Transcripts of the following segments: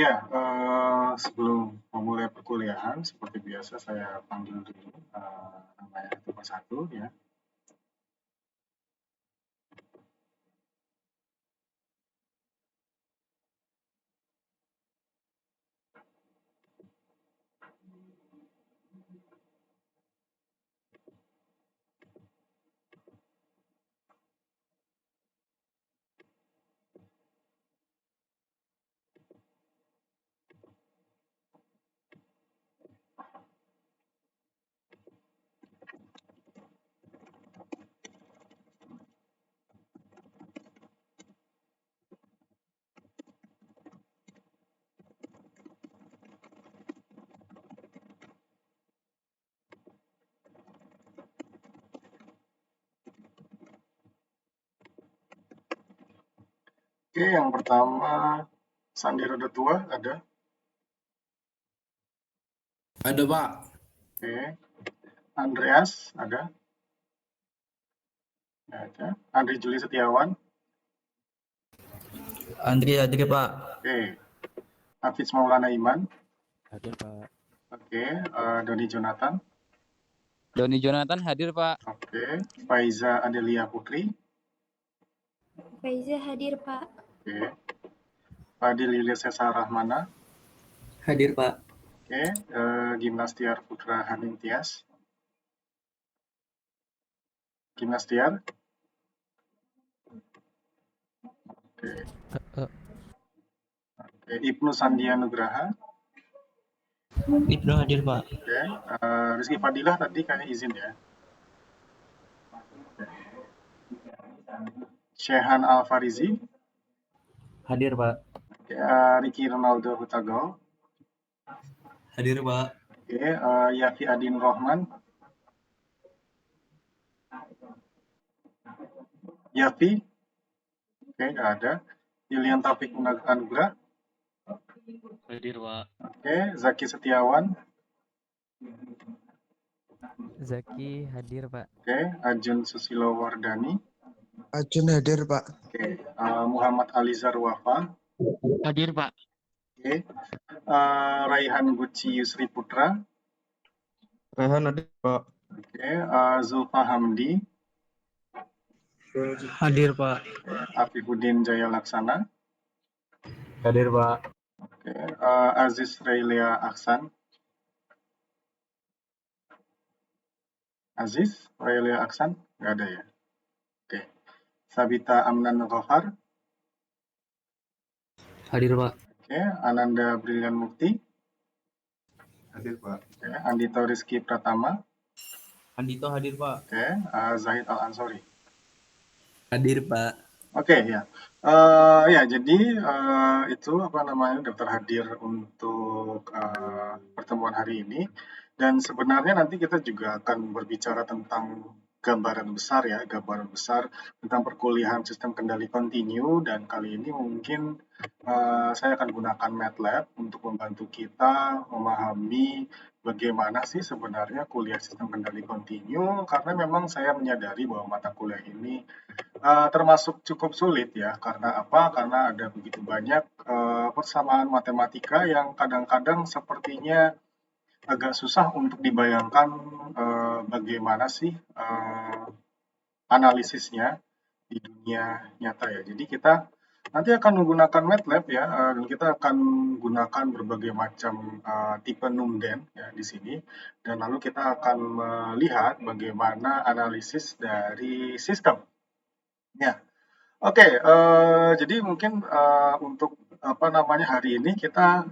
Ya, sebelum memulai perkuliahan, seperti biasa saya panggil dulu namanya satu persatu ya. Oke, yang pertama Sandi Roda Tua ada. Ada, Pak. Oke, Andreas ada. Ada. Andri Juli Setiawan. Andri Pak. Oke, Hafiz Maulana Iman. Hadir, Pak. Oke, Doni Jonathan. Doni Jonathan hadir, Pak. Oke, Faiza Adelia Putri. Faiza hadir, Pak. Oke, Fadil Ilyas Esa Rahmana. Hadir, Pak. Oke, Gimnastiar Putra Hanintias. Gimnastiar. Oke. Oke, Ibnu Sandia Nugraha. Ibnu hadir, Pak. Oke, Rizky Fadilah tadi kayaknya izin ya. Shehan Alfarizi. Hadir, Pak. Oke, Ricky Ronaldo Hutagal. Hadir, Pak. Oke, Yafi Adin Rohman. Yafi. Oke, nggak ada. Ilian Taufik Anugrah. Hadir, Pak. Oke, Zaki Setiawan. Zaki hadir, Pak. Oke, Ajun Susilo Wardani. Ajun hadir, Pak. Oke, Muhammad Alizar Wafa. Hadir, Pak. Oke, Raihan Guci Yusri Putra. Rehan hadir, Pak. Oke, Zulfa Hamdi. Hadir, Pak. Afifuddin Jaya Laksana. Hadir, Pak. Oke, Aziz Railia Aksan. Aziz Railia Aksan nggak ada ya. Oke, Sabita Amnan Ghaffar. Hadir, Pak. Oke, Ananda Brilian Mukti. Hadir, Pak. Oke, Andito Rizky Pratama. Andito hadir, Pak. Oke, Zahid Al Ansori. Hadir, Pak. Oke, ya. Ya, jadi itu apa namanya daftar hadir untuk pertemuan hari ini. Dan sebenarnya nanti kita juga akan berbicara tentang gambaran besar ya, gambaran besar tentang perkuliahan sistem kendali kontinu. Dan kali ini mungkin saya akan gunakan MATLAB untuk membantu kita memahami bagaimana sih sebenarnya kuliah sistem kendali kontinu. Karena memang saya menyadari bahwa mata kuliah ini termasuk cukup sulit ya, karena apa? Karena ada begitu banyak persamaan matematika yang kadang-kadang sepertinya agak susah untuk dibayangkan bagaimana sih analisisnya di dunia nyata ya. Jadi kita nanti akan menggunakan MATLAB ya, dan kita akan gunakan berbagai macam tipe numden ya di sini, dan lalu kita akan melihat bagaimana analisis dari sistem. Ya, oke, jadi mungkin untuk apa namanya hari ini kita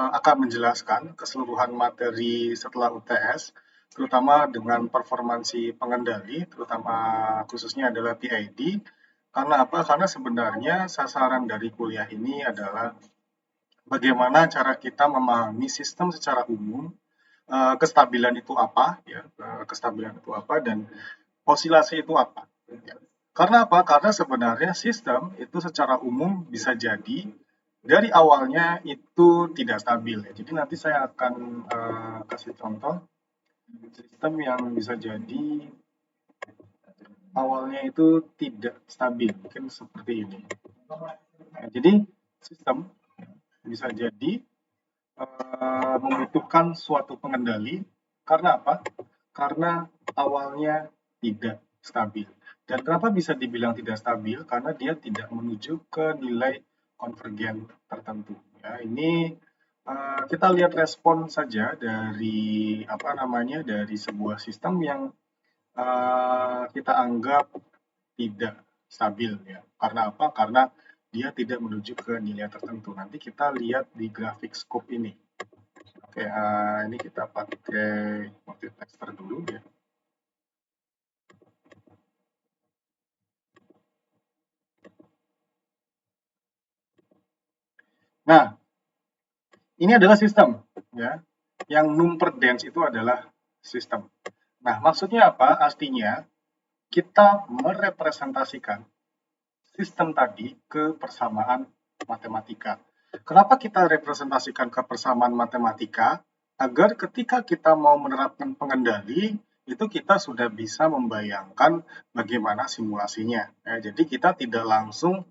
akan menjelaskan keseluruhan materi setelah UTS, terutama dengan performansi pengendali, terutama khususnya adalah PID. Karena apa? Karena sebenarnya sasaran dari kuliah ini adalah bagaimana cara kita memahami sistem secara umum, kestabilan itu apa, ya, kestabilan itu apa, dan osilasi itu apa. Ya. Karena apa? Karena sebenarnya sistem itu secara umum bisa jadi dari awalnya itu tidak stabil. Ya. Jadi nanti saya akan kasih contoh sistem yang bisa jadi awalnya itu tidak stabil, mungkin seperti ini. Nah, jadi sistem bisa jadi membutuhkan suatu pengendali. Karena apa? Karena awalnya tidak stabil. Dan kenapa bisa dibilang tidak stabil? Karena dia tidak menuju ke nilai konvergen tertentu. Ya, ini kita lihat respon saja dari dari sebuah sistem yang kita anggap tidak stabil ya. Karena apa? Karena dia tidak menuju ke nilai tertentu. Nanti kita lihat di grafik scope ini. Oke, ini kita pakai multitexter dulu ya. Nah, ini adalah sistem ya. Yang number dense itu adalah sistem. Nah, maksudnya apa? Artinya kita merepresentasikan sistem tadi ke persamaan matematika. Kenapa kita representasikan ke persamaan matematika? Agar ketika kita mau menerapkan pengendali, itu kita sudah bisa membayangkan bagaimana simulasinya. Ya, jadi kita tidak langsung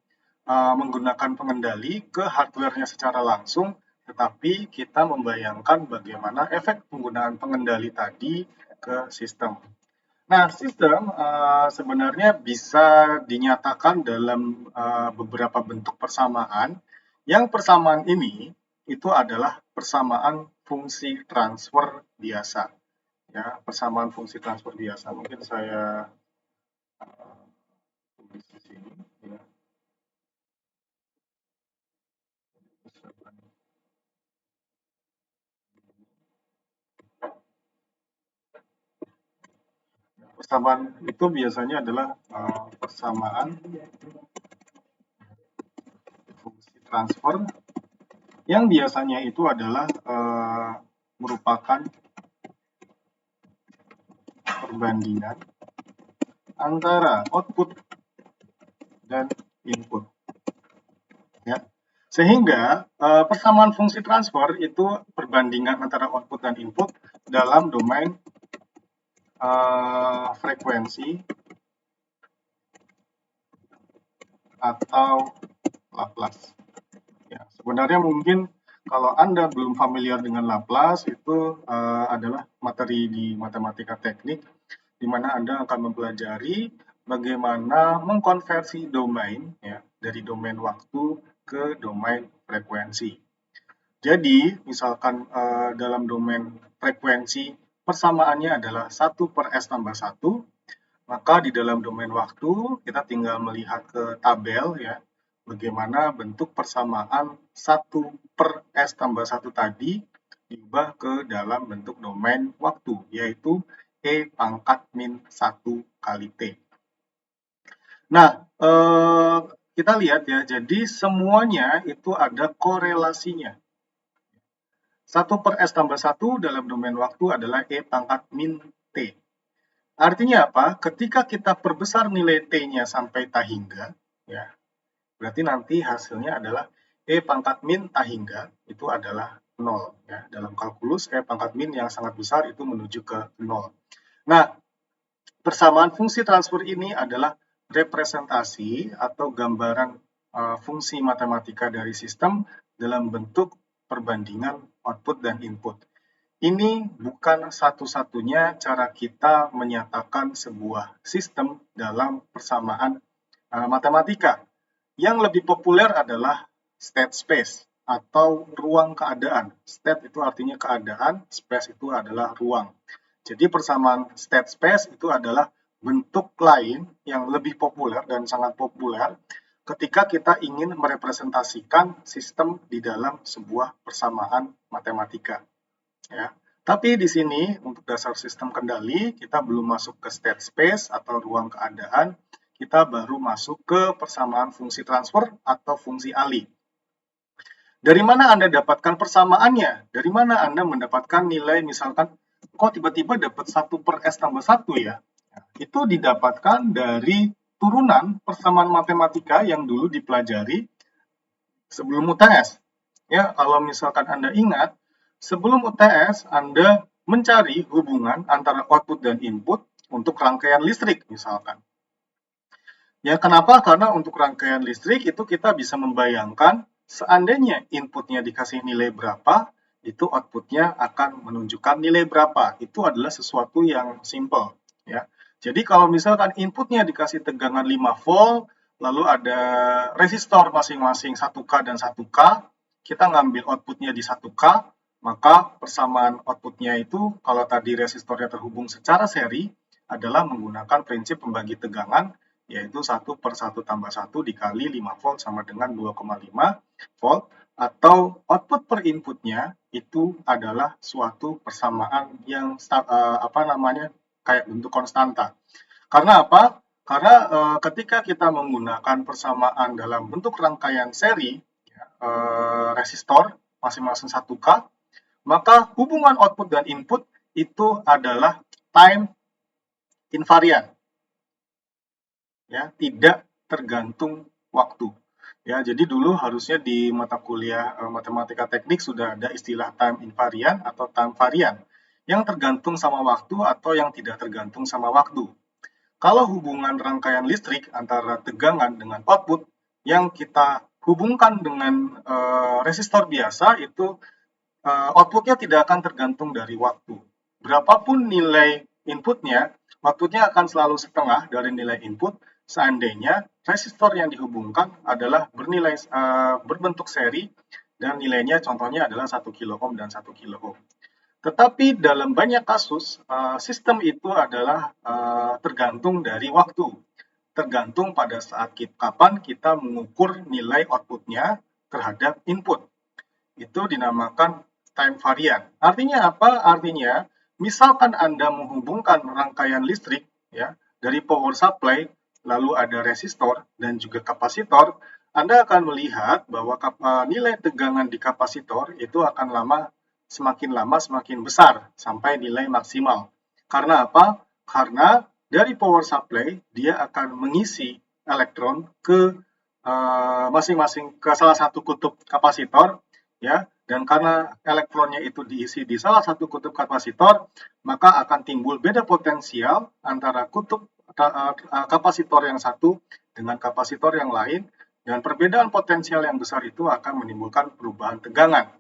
menggunakan pengendali ke hardware-nya secara langsung, tetapi kita membayangkan bagaimana efek penggunaan pengendali tadi ke sistem. Nah, sistem sebenarnya bisa dinyatakan dalam beberapa bentuk persamaan. Yang persamaan ini itu adalah persamaan fungsi transfer biasa. Ya, persamaan fungsi transfer biasa. Mungkin saya tulis di sini. Ya. Persamaan itu biasanya adalah persamaan fungsi transfer yang biasanya itu adalah merupakan perbandingan antara output dan input. Ya. Sehingga persamaan fungsi transfer itu perbandingan antara output dan input dalam domain frekuensi atau Laplace. Ya, sebenarnya mungkin kalau Anda belum familiar dengan Laplace, itu adalah materi di matematika teknik, di mana Anda akan mempelajari bagaimana mengkonversi domain ya, dari domain waktu ke domain frekuensi. Jadi, misalkan dalam domain frekuensi, persamaannya adalah 1 per S tambah 1, maka di dalam domain waktu, kita tinggal melihat ke tabel ya, bagaimana bentuk persamaan 1 per S tambah 1 tadi diubah ke dalam bentuk domain waktu, yaitu E pangkat min 1 kali T. Nah, kita lihat ya, jadi semuanya itu ada korelasinya. 1 per S tambah 1 dalam domain waktu adalah E pangkat min T. Artinya apa? Ketika kita perbesar nilai T-nya sampai tak hingga, ya, berarti nanti hasilnya adalah E pangkat min tak hingga, itu adalah 0. Ya. Dalam kalkulus, E pangkat min yang sangat besar itu menuju ke 0. Nah, persamaan fungsi transfer ini adalah representasi atau gambaran fungsi matematika dari sistem dalam bentuk perbandingan output dan input. Ini bukan satu-satunya cara kita menyatakan sebuah sistem dalam persamaan matematika. Yang lebih populer adalah state space atau ruang keadaan. State itu artinya keadaan, space itu adalah ruang. Jadi persamaan state space itu adalah bentuk lain yang lebih populer dan sangat populer ketika kita ingin merepresentasikan sistem di dalam sebuah persamaan matematika. Ya. Tapi di sini untuk dasar sistem kendali kita belum masuk ke state space atau ruang keadaan, kita baru masuk ke persamaan fungsi transfer atau fungsi alih. Dari mana Anda dapatkan persamaannya? Dari mana Anda mendapatkan nilai misalkan kok tiba-tiba dapat 1 per S tambah 1 ya? Itu didapatkan dari turunan persamaan matematika yang dulu dipelajari sebelum UTS. Ya, kalau misalkan Anda ingat, sebelum UTS, Anda mencari hubungan antara output dan input untuk rangkaian listrik, misalkan. Ya, kenapa? Karena untuk rangkaian listrik itu kita bisa membayangkan seandainya inputnya dikasih nilai berapa, itu outputnya akan menunjukkan nilai berapa. Itu adalah sesuatu yang simple, ya. Jadi kalau misalkan inputnya dikasih tegangan 5 volt, lalu ada resistor masing-masing 1K dan 1K, kita ngambil outputnya di 1K, maka persamaan outputnya itu kalau tadi resistornya terhubung secara seri adalah menggunakan prinsip pembagi tegangan, yaitu 1 per 1 tambah 1 dikali 5 volt sama dengan 2,5 volt, atau output per inputnya itu adalah suatu persamaan yang kayak bentuk konstanta. Karena apa? Karena ketika kita menggunakan persamaan dalam bentuk rangkaian seri, resistor masing-masing 1K, maka hubungan output dan input itu adalah time invariant, ya, tidak tergantung waktu. Ya, jadi dulu harusnya di mata kuliah matematika teknik sudah ada istilah time invariant atau time variant yang tergantung sama waktu atau yang tidak tergantung sama waktu. Kalau hubungan rangkaian listrik antara tegangan dengan output yang kita hubungkan dengan resistor biasa itu outputnya tidak akan tergantung dari waktu. Berapapun nilai inputnya, outputnya akan selalu setengah dari nilai input seandainya resistor yang dihubungkan adalah berbentuk seri dan nilainya contohnya adalah 1 kilo ohm dan 1 kilo ohm. Tetapi dalam banyak kasus, sistem itu adalah tergantung dari waktu. Tergantung pada saat kapan kita mengukur nilai outputnya terhadap input. Itu dinamakan time variant. Artinya apa? Artinya, misalkan Anda menghubungkan rangkaian listrik ya dari power supply, lalu ada resistor dan juga kapasitor, Anda akan melihat bahwa nilai tegangan di kapasitor itu akan semakin lama semakin besar sampai nilai maksimal. Karena apa? Karena dari power supply dia akan mengisi elektron ke masing-masing ke salah satu kutub kapasitor, ya, dan karena elektronnya itu diisi di salah satu kutub kapasitor, maka akan timbul beda potensial antara kutub kapasitor yang satu dengan kapasitor yang lain, dan perbedaan potensial yang besar itu akan menimbulkan perubahan tegangan.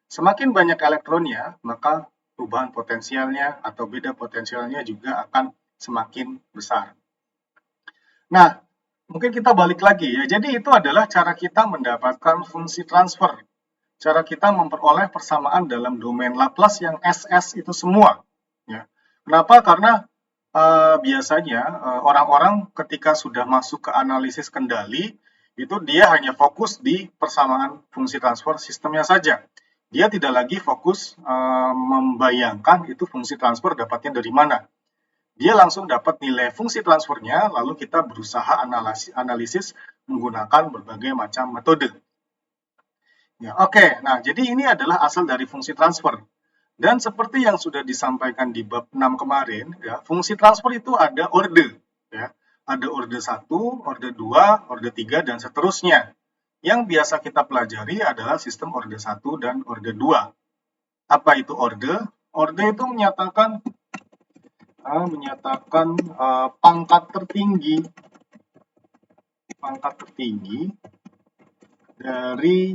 Semakin banyak elektronnya, maka perubahan potensialnya atau beda potensialnya juga akan semakin besar. Nah, mungkin kita balik lagi ya. Jadi itu adalah cara kita mendapatkan fungsi transfer. Cara kita memperoleh persamaan dalam domain Laplace yang SS itu semua. Ya. Kenapa? Karena biasanya orang-orang ketika sudah masuk ke analisis kendali, itu dia hanya fokus di persamaan fungsi transfer sistemnya saja. Dia tidak lagi fokus membayangkan itu fungsi transfer dapatnya dari mana. Dia langsung dapat nilai fungsi transfernya, lalu kita berusaha analisis menggunakan berbagai macam metode. Ya, oke. Nah, jadi ini adalah asal dari fungsi transfer. Dan seperti yang sudah disampaikan di bab 6 kemarin, ya, fungsi transfer itu ada orde. Ya. Ada orde 1, orde 2, orde 3, dan seterusnya. Yang biasa kita pelajari adalah sistem orde 1 dan orde 2. Apa itu orde? Orde itu menyatakan pangkat tertinggi dari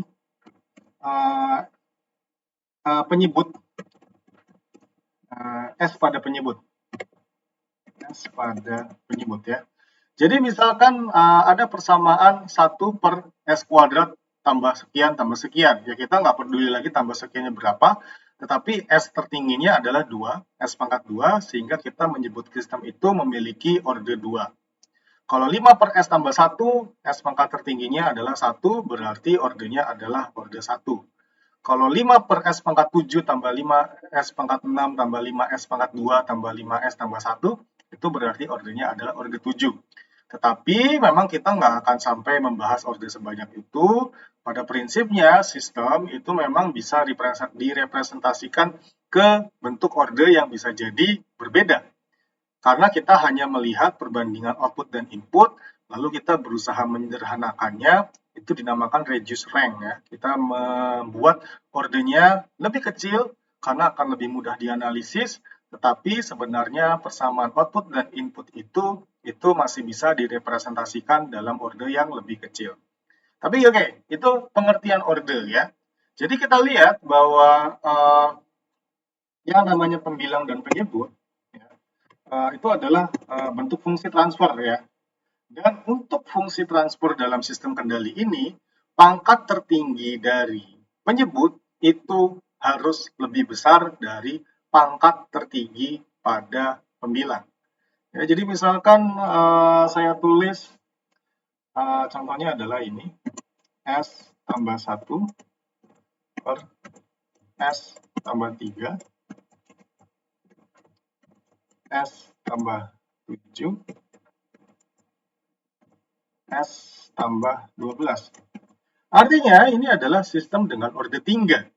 penyebut S pada penyebut. Ya. Jadi misalkan ada persamaan 1 per S kuadrat tambah sekian. Ya kita nggak peduli lagi tambah sekiannya berapa, tetapi S tertingginya adalah 2, S pangkat 2, sehingga kita menyebut sistem itu memiliki orde 2. Kalau 5 per S tambah 1, S pangkat tertingginya adalah 1, berarti ordenya adalah orde 1. Kalau 5 per S pangkat 7 tambah 5 S pangkat 6 tambah 5 S pangkat 2 tambah 5 S tambah 1, itu berarti ordenya adalah orde 7. Tetapi memang kita nggak akan sampai membahas orde sebanyak itu. Pada prinsipnya, sistem itu memang bisa direpresentasikan ke bentuk orde yang bisa jadi berbeda. Karena kita hanya melihat perbandingan output dan input, lalu kita berusaha menyederhanakannya, itu dinamakan reduce rank. Ya. Kita membuat ordenya lebih kecil karena akan lebih mudah dianalisis, tetapi sebenarnya persamaan output dan input itu masih bisa direpresentasikan dalam orde yang lebih kecil. Tapi oke, itu pengertian order ya. Jadi kita lihat bahwa yang namanya pembilang dan penyebut ya, itu adalah bentuk fungsi transfer ya. Dan untuk fungsi transfer dalam sistem kendali ini, pangkat tertinggi dari penyebut itu harus lebih besar dari pangkat tertinggi pada pembilang. Ya, jadi misalkan saya tulis contohnya adalah ini, S tambah 1 per S tambah 3, S tambah 7, S tambah 12. Artinya ini adalah sistem dengan order 3.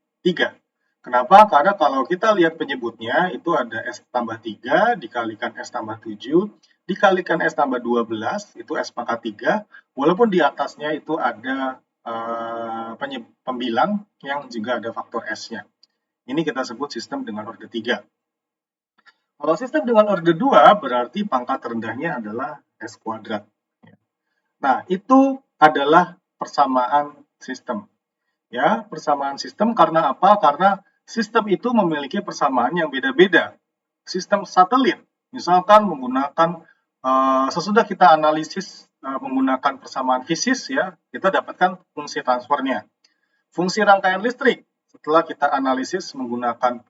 Kenapa? Karena kalau kita lihat penyebutnya itu ada S tambah 3 dikalikan S tambah 7 dikalikan S tambah 12 itu S pangkat 3 walaupun di atasnya itu ada pembilang yang juga ada faktor S-nya. Ini kita sebut sistem dengan order 3. Kalau sistem dengan order 2 berarti pangkat rendahnya adalah S kuadrat. Nah, itu adalah persamaan sistem. Ya, persamaan sistem karena apa? Karena sistem itu memiliki persamaan yang beda-beda. Sistem satelit, misalkan menggunakan sesudah kita analisis menggunakan persamaan fisis ya, kita dapatkan fungsi transfernya. Fungsi rangkaian listrik, setelah kita analisis menggunakan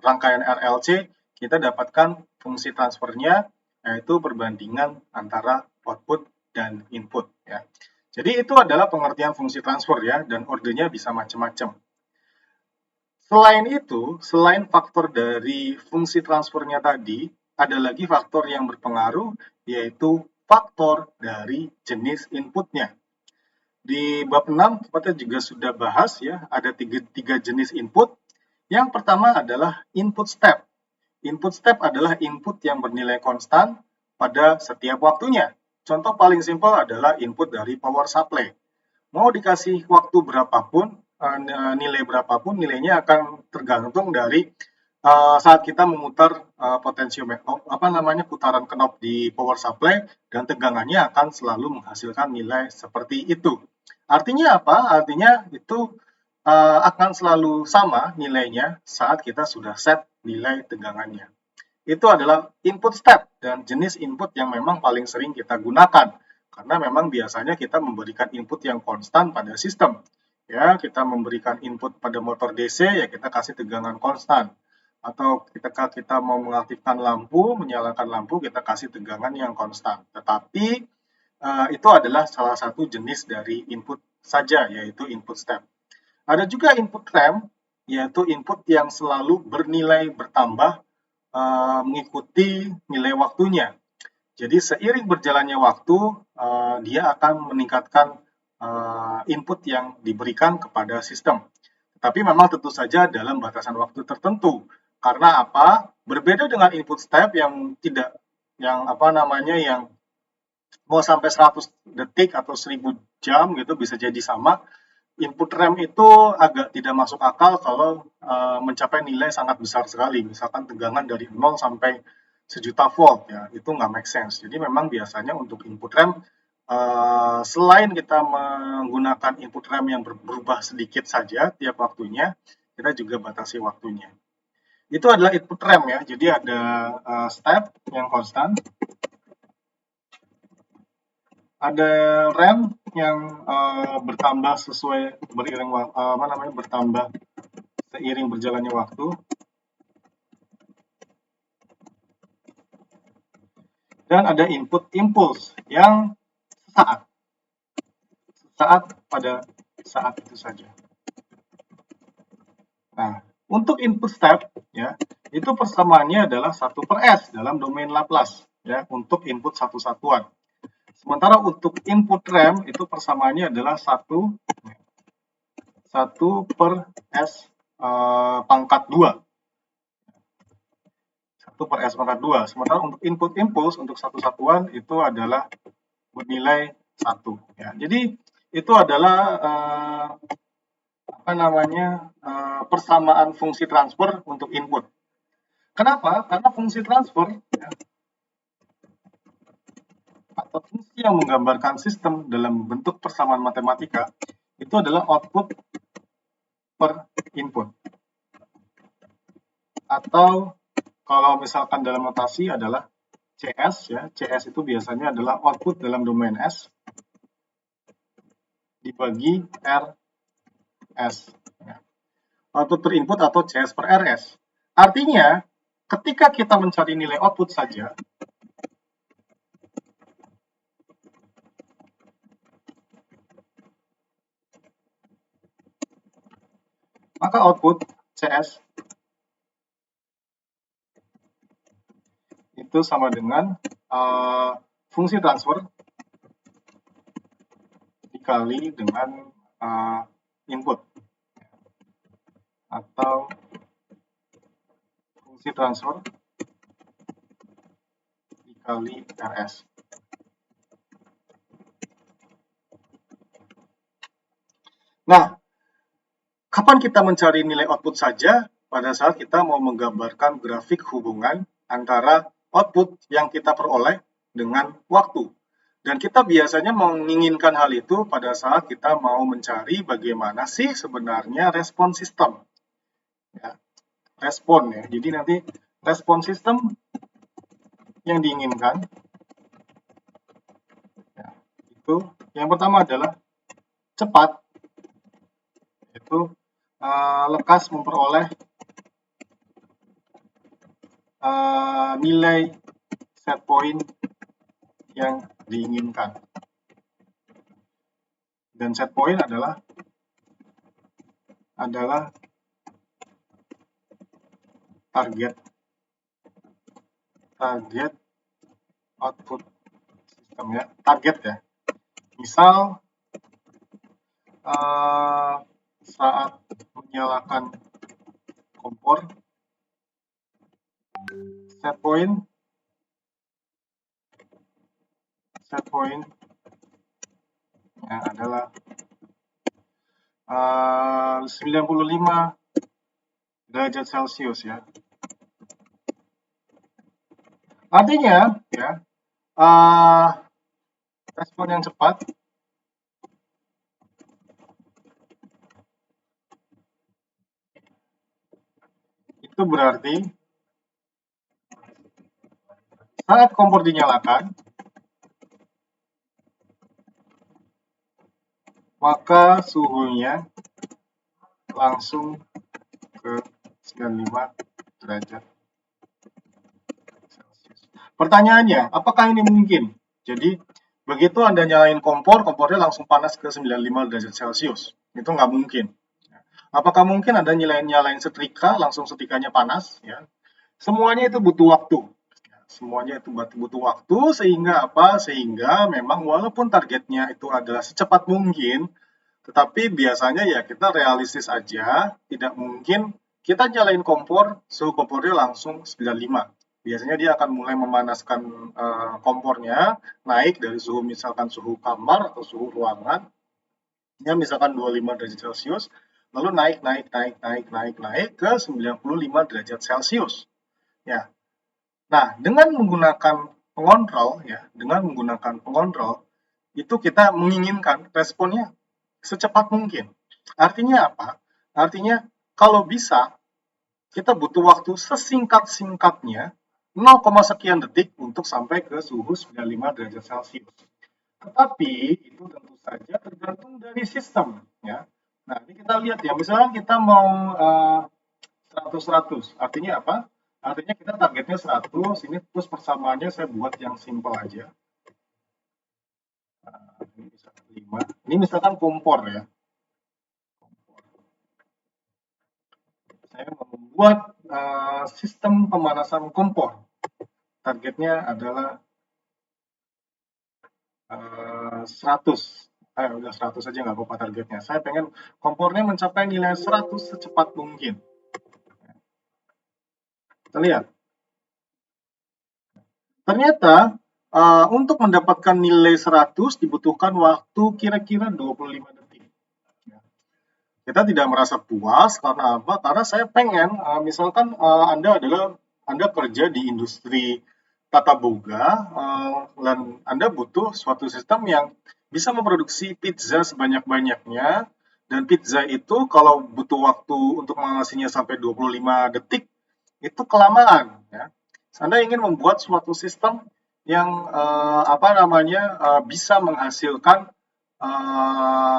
rangkaian RLC, kita dapatkan fungsi transfernya, yaitu perbandingan antara output dan input ya. Jadi itu adalah pengertian fungsi transfer ya, dan ordernya bisa macam-macam. Selain itu, selain faktor dari fungsi transfernya tadi, ada lagi faktor yang berpengaruh, yaitu faktor dari jenis inputnya. Di bab 6 kita juga sudah bahas ya, ada tiga jenis input. Yang pertama adalah input step. Input step adalah input yang bernilai konstan pada setiap waktunya. Contoh paling simpel adalah input dari power supply. Mau dikasih waktu berapapun, nilai berapapun, nilainya akan tergantung dari saat kita memutar putaran knob di power supply dan tegangannya akan selalu menghasilkan nilai seperti itu. Artinya apa? Artinya itu akan selalu sama nilainya saat kita sudah set nilai tegangannya. Itu adalah input step dan jenis input yang memang paling sering kita gunakan karena memang biasanya kita memberikan input yang konstan pada sistem. Ya, kita memberikan input pada motor DC ya kita kasih tegangan konstan. Atau ketika kita mau mengaktifkan lampu, menyalakan lampu, kita kasih tegangan yang konstan. Tetapi itu adalah salah satu jenis dari input saja, yaitu input step. Ada juga input ramp, yaitu input yang selalu bernilai bertambah mengikuti nilai waktunya. Jadi seiring berjalannya waktu, dia akan meningkatkan input yang diberikan kepada sistem. Tapi memang tentu saja dalam batasan waktu tertentu. Karena apa? Berbeda dengan input step yang yang mau sampai 100 detik atau 1000 jam gitu bisa jadi sama. Input RAM itu agak tidak masuk akal kalau mencapai nilai sangat besar sekali, misalkan tegangan dari 0 sampai 1.000.000 volt ya, itu nggak make sense. Jadi memang biasanya untuk input RAM selain kita menggunakan input RAM yang berubah sedikit saja tiap waktunya, kita juga batasi waktunya. Itu adalah input RAM ya, jadi ada step yang konstan, ada RAM yang bertambah sesuai bertambah seiring berjalannya waktu, dan ada input impulse yang sesaat pada saat itu saja. Nah, untuk input step ya itu persamaannya adalah 1/S dalam domain Laplace ya untuk input satu satuan. Sementara untuk input RAM itu persamaannya adalah 1/S pangkat 2. 1/S pangkat 2. Sementara untuk input impulse untuk satu satuan itu adalah bernilai 1. Ya. Jadi itu adalah persamaan fungsi transfer untuk input. Kenapa? Karena fungsi transfer ya, atau fungsi yang menggambarkan sistem dalam bentuk persamaan matematika itu adalah output per input. Atau kalau misalkan dalam notasi adalah CS ya. CS itu biasanya adalah output dalam domain S dibagi RS. Ya. Output per input atau CS per RS. Artinya, ketika kita mencari nilai output saja, maka output CS itu sama dengan fungsi transfer dikali dengan input atau fungsi transfer dikali RS. Nah, kapan kita mencari nilai output saja? Pada saat kita mau menggambarkan grafik hubungan antara output yang kita peroleh dengan waktu. Dan kita biasanya menginginkan hal itu pada saat kita mau mencari bagaimana sih sebenarnya respon sistem. Ya, respon ya. Jadi nanti respon sistem yang diinginkan ya, itu yang pertama adalah cepat, yaitu lekas memperoleh nilai set point yang diinginkan. Dan set point adalah target output sistem ya, target ya. Misal saat menyalakan kompor, set point ya adalah 95 derajat Celcius ya. Artinya ya, respon yang cepat itu berarti saat kompor dinyalakan, maka suhunya langsung ke 95 derajat Celcius. Pertanyaannya, apakah ini mungkin? Jadi, begitu Anda nyalain kompor, kompornya langsung panas ke 95 derajat Celcius. Itu nggak mungkin. Apakah mungkin Anda nyalain setrika, langsung setrikanya panas? Ya. Semuanya itu butuh waktu. Semuanya itu butuh waktu, sehingga apa? Sehingga memang walaupun targetnya itu adalah secepat mungkin, tetapi biasanya ya kita realistis aja, tidak mungkin kita nyalain kompor, suhu kompornya langsung 95. Biasanya dia akan mulai memanaskan kompornya, naik dari suhu misalkan suhu kamar atau suhu ruangan, ya misalkan 25 derajat Celcius, lalu naik ke 95 derajat Celcius. Ya. Nah, dengan menggunakan pengontrol itu kita menginginkan responnya secepat mungkin. Artinya apa? Artinya kalau bisa kita butuh waktu sesingkat-singkatnya 0, sekian detik untuk sampai ke suhu 95 derajat Celcius. Tetapi itu tentu saja tergantung dari sistem ya. Nah, ini kita lihat ya, misalnya kita mau 100-100, artinya apa? Artinya kita targetnya 100, ini terus persamaannya saya buat yang simple aja. Ini misalkan 5. Ini misalkan kompor ya. Saya mau membuat sistem pemanasan kompor. Targetnya adalah 100. Udah 100 aja nggak apa-apa targetnya. Saya pengen kompornya mencapai nilai 100 secepat mungkin. Kita lihat. Ternyata untuk mendapatkan nilai 100 dibutuhkan waktu kira-kira 25 detik. Kita tidak merasa puas karena apa? Karena saya pengen, misalkan Anda kerja di industri tata boga, dan Anda butuh suatu sistem yang bisa memproduksi pizza sebanyak-banyaknya, dan pizza itu kalau butuh waktu untuk mengawasinya sampai 25 detik, itu kelamaan. Ya. Anda ingin membuat suatu sistem yang bisa menghasilkan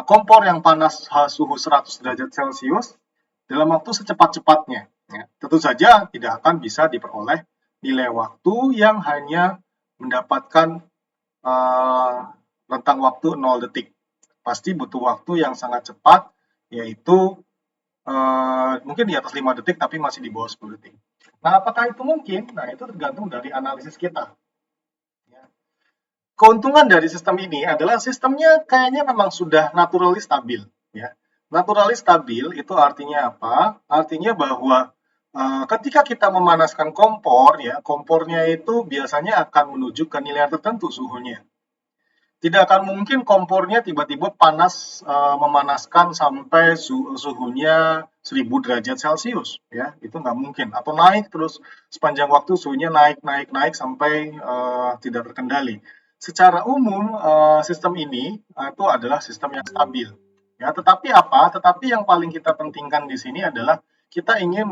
kompor yang panas suhu 100 derajat Celcius dalam waktu secepat-cepatnya. Ya. Tentu saja tidak akan bisa diperoleh nilai waktu yang hanya mendapatkan rentang waktu 0 detik. Pasti butuh waktu yang sangat cepat, yaitu mungkin di atas 5 detik tapi masih di bawah 10 detik. Nah, apakah itu mungkin? Nah, itu tergantung dari analisis kita. Keuntungan dari sistem ini adalah sistemnya kayaknya memang sudah naturally stabil. Ya. Naturally stabil itu artinya apa? Artinya bahwa ketika kita memanaskan kompor, ya kompornya itu biasanya akan menuju ke nilai tertentu suhunya. Tidak akan mungkin kompornya tiba-tiba panas memanaskan sampai suhunya 1000 derajat Celcius, ya itu nggak mungkin. Atau naik terus sepanjang waktu suhunya naik sampai tidak terkendali. Secara umum sistem ini itu adalah sistem yang stabil. Ya, tetapi apa? Tetapi yang paling kita pentingkan di sini adalah kita ingin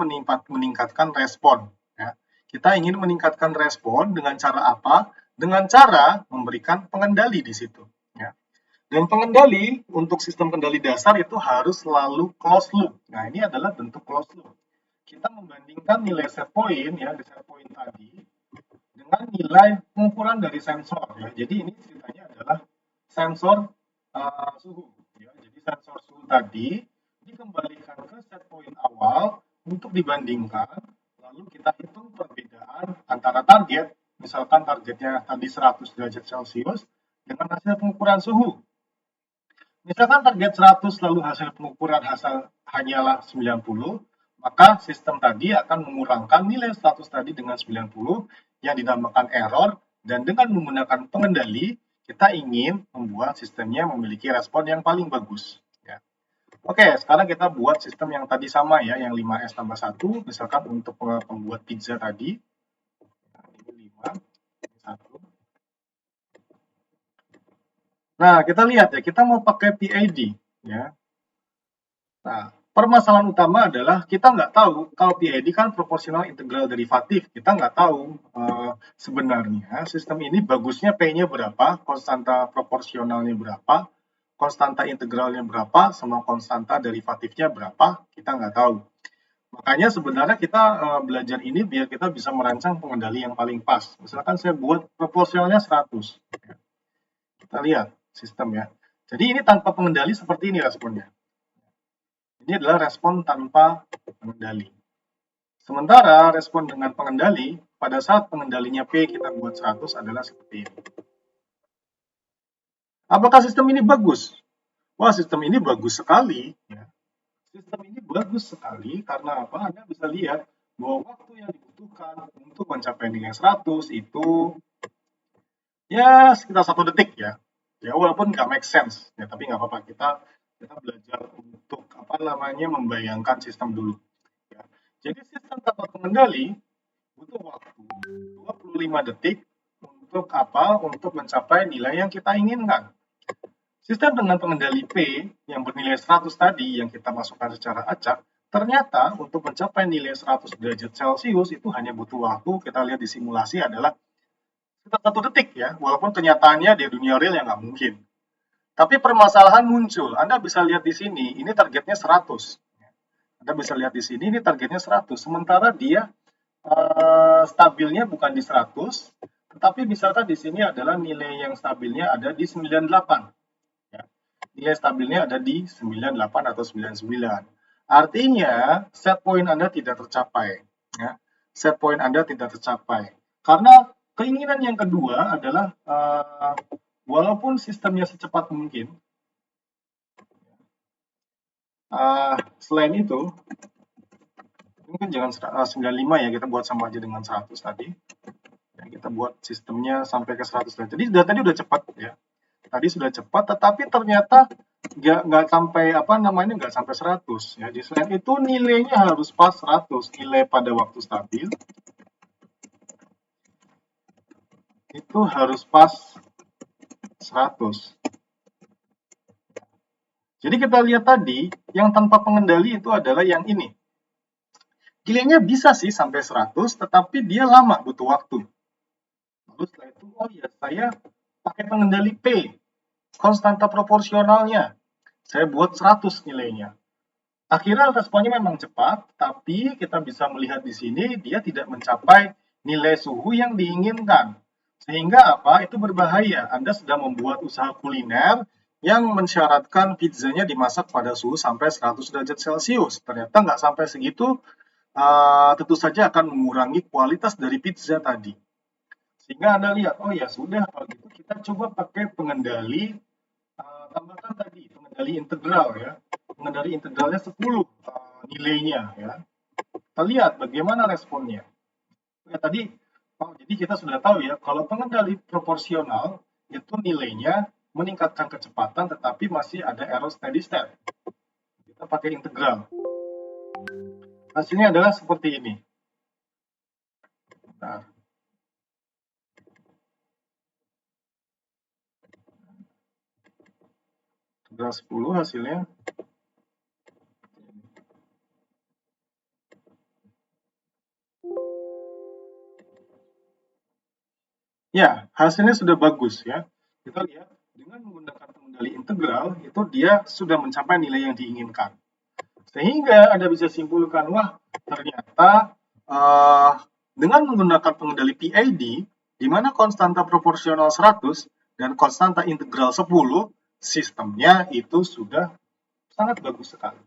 meningkatkan respon. Ya. Kita ingin meningkatkan respon dengan cara apa? Dengan cara memberikan pengendali di situ. Ya. Dan pengendali untuk sistem kendali dasar itu harus selalu closed loop. Nah, ini adalah bentuk closed loop. Kita membandingkan nilai set point ya, di set point tadi dengan nilai pengukuran dari sensor ya. Jadi ini ceritanya adalah sensor suhu ya. Jadi sensor suhu tadi dikembalikan ke set point awal untuk dibandingkan, lalu kita hitung perbedaan antara target, misalkan targetnya tadi 100 derajat Celcius dengan hasil pengukuran suhu. Misalkan target 100 lalu hasil pengukuran hanyalah 90, maka sistem tadi akan mengurangkan nilai 100 tadi dengan 90 yang dinamakan error, dan dengan menggunakan pengendali kita ingin membuat sistemnya memiliki respon yang paling bagus. Ya. Oke, sekarang kita buat sistem yang tadi sama ya, yang 5S tambah 1, misalkan untuk pembuat pizza tadi. Nah, ini 5, ini 1. Nah, kita lihat ya, kita mau pakai PID ya. Nah, permasalahan utama adalah kita nggak tahu, kalau PID kan proporsional integral derivatif, kita nggak tahu sebenarnya sistem ini bagusnya P-nya berapa, konstanta proporsionalnya berapa, konstanta integralnya berapa, sama konstanta derivatifnya berapa, kita nggak tahu. Makanya sebenarnya kita belajar ini biar kita bisa merancang pengendali yang paling pas. Misalkan saya buat proporsionalnya 100. Kita lihat sistem ya. Jadi ini tanpa pengendali seperti ini responnya. Ini adalah respon tanpa pengendali. Sementara respon dengan pengendali, pada saat pengendalinya P kita buat 100 adalah seperti ini. Apakah sistem ini bagus? Wah, sistem ini bagus sekali. Ya. Sistem ini bagus sekali karena apa? Anda bisa lihat bahwa waktu yang dibutuhkan untuk mencapai nilai 100 itu ya sekitar 1 detik ya. Ya walaupun nggak make sense, ya tapi nggak apa-apa, kita belajar untuk membayangkan sistem dulu. Ya. Jadi sistem tanpa pengendali butuh waktu 25 detik untuk apa? Untuk mencapai nilai yang kita inginkan. Sistem dengan pengendali P yang bernilai 100 tadi yang kita masukkan secara acak, ternyata untuk mencapai nilai 100 derajat Celcius itu hanya butuh waktu, kita lihat di simulasi adalah sekitar 1 detik ya, walaupun kenyataannya di dunia real yang nggak mungkin. Tapi permasalahan muncul. Anda bisa lihat di sini, ini targetnya 100. Anda bisa lihat di sini, ini targetnya 100. Sementara dia stabilnya bukan di 100, tetapi misalkan di sini adalah nilai yang stabilnya ada di 98. Ya. Nilai stabilnya ada di 98 atau 99. Artinya, set point Anda tidak tercapai. Ya. Set point Anda tidak tercapai. Karena keinginan yang kedua adalah walaupun sistemnya secepat mungkin, selain itu, mungkin jangan 95 ya, kita buat sama aja dengan 100 tadi. Ya, kita buat sistemnya sampai ke 100 tadi. Jadi tadi udah cepat ya. Tadi sudah cepat, tetapi ternyata nggak sampai nggak sampai 100 ya. Jadi selain itu nilainya harus pas 100, nilai pada waktu stabil. itu harus pas 100. Jadi kita lihat tadi, yang tanpa pengendali itu adalah yang ini. Delaynya bisa sih sampai 100, tetapi dia lama, butuh waktu. Lalu setelah itu, oh ya, saya pakai pengendali P, konstanta proporsionalnya. Saya buat 100 nilainya. Akhirnya responnya memang cepat, tapi kita bisa melihat di sini dia tidak mencapai nilai suhu yang diinginkan. Sehingga apa? Itu berbahaya. Anda sedang membuat usaha kuliner yang mensyaratkan pizzanya dimasak pada suhu sampai 100 derajat Celcius. Ternyata nggak sampai segitu, tentu saja akan mengurangi kualitas dari pizza tadi. Sehingga Anda lihat, oh ya sudah, kalau gitu kita coba pakai pengendali, tambahkan tadi, pengendali integral ya. Pengendali integralnya 10 nilainya ya. Kita lihat bagaimana responnya. Ya, tadi, jadi kita sudah tahu ya, kalau pengendali proporsional, itu nilainya meningkatkan kecepatan tetapi masih ada error steady state. Kita pakai integral. Hasilnya adalah seperti ini. Nah, integral 10 hasilnya. Ya, hasilnya sudah bagus ya. Kita lihat dengan menggunakan pengendali integral itu dia sudah mencapai nilai yang diinginkan. Sehingga Anda bisa simpulkan, wah ternyata dengan menggunakan pengendali PID, di mana konstanta proporsional 100 dan konstanta integral 10, sistemnya itu sudah sangat bagus sekali.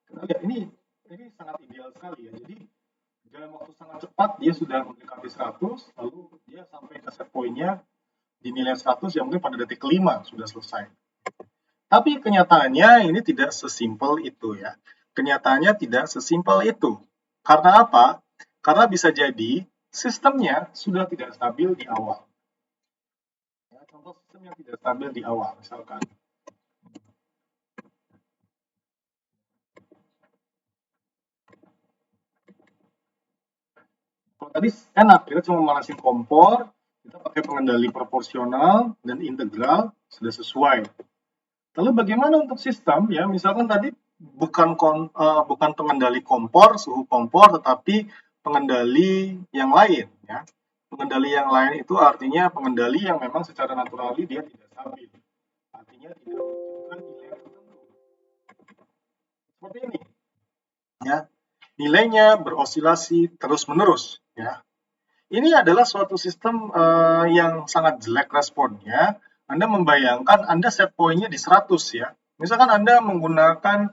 Kita lihat ini sangat ideal sekali ya. Jadi dalam waktu sangat cepat dia sudah mendekati 100, lalu dia sampai ke set point-nya di nilai 100 yang mungkin pada detik kelima sudah selesai. Tapi kenyataannya ini tidak sesimpel itu ya. Kenyataannya tidak sesimpel itu. Karena apa? Karena bisa jadi sistemnya sudah tidak stabil di awal. Ya, contoh sistem yang tidak stabil di awal, misalkan. Kalau tadi enak, kita cuma manasin kompor, kita pakai pengendali proporsional dan integral, sudah sesuai. Lalu bagaimana untuk sistem ya? Misalkan tadi bukan pengendali kompor, suhu kompor, tetapi pengendali yang lain ya. Pengendali yang lain itu artinya pengendali yang memang secara naturali dia tidak stabil. Artinya tidak menunjukkan nilai tertentu. Seperti ini. Ya. Nilainya berosilasi terus-menerus ya. Ini adalah suatu sistem yang sangat jelek responnya. Anda membayangkan Anda set point-nya di 100 ya. Misalkan Anda menggunakan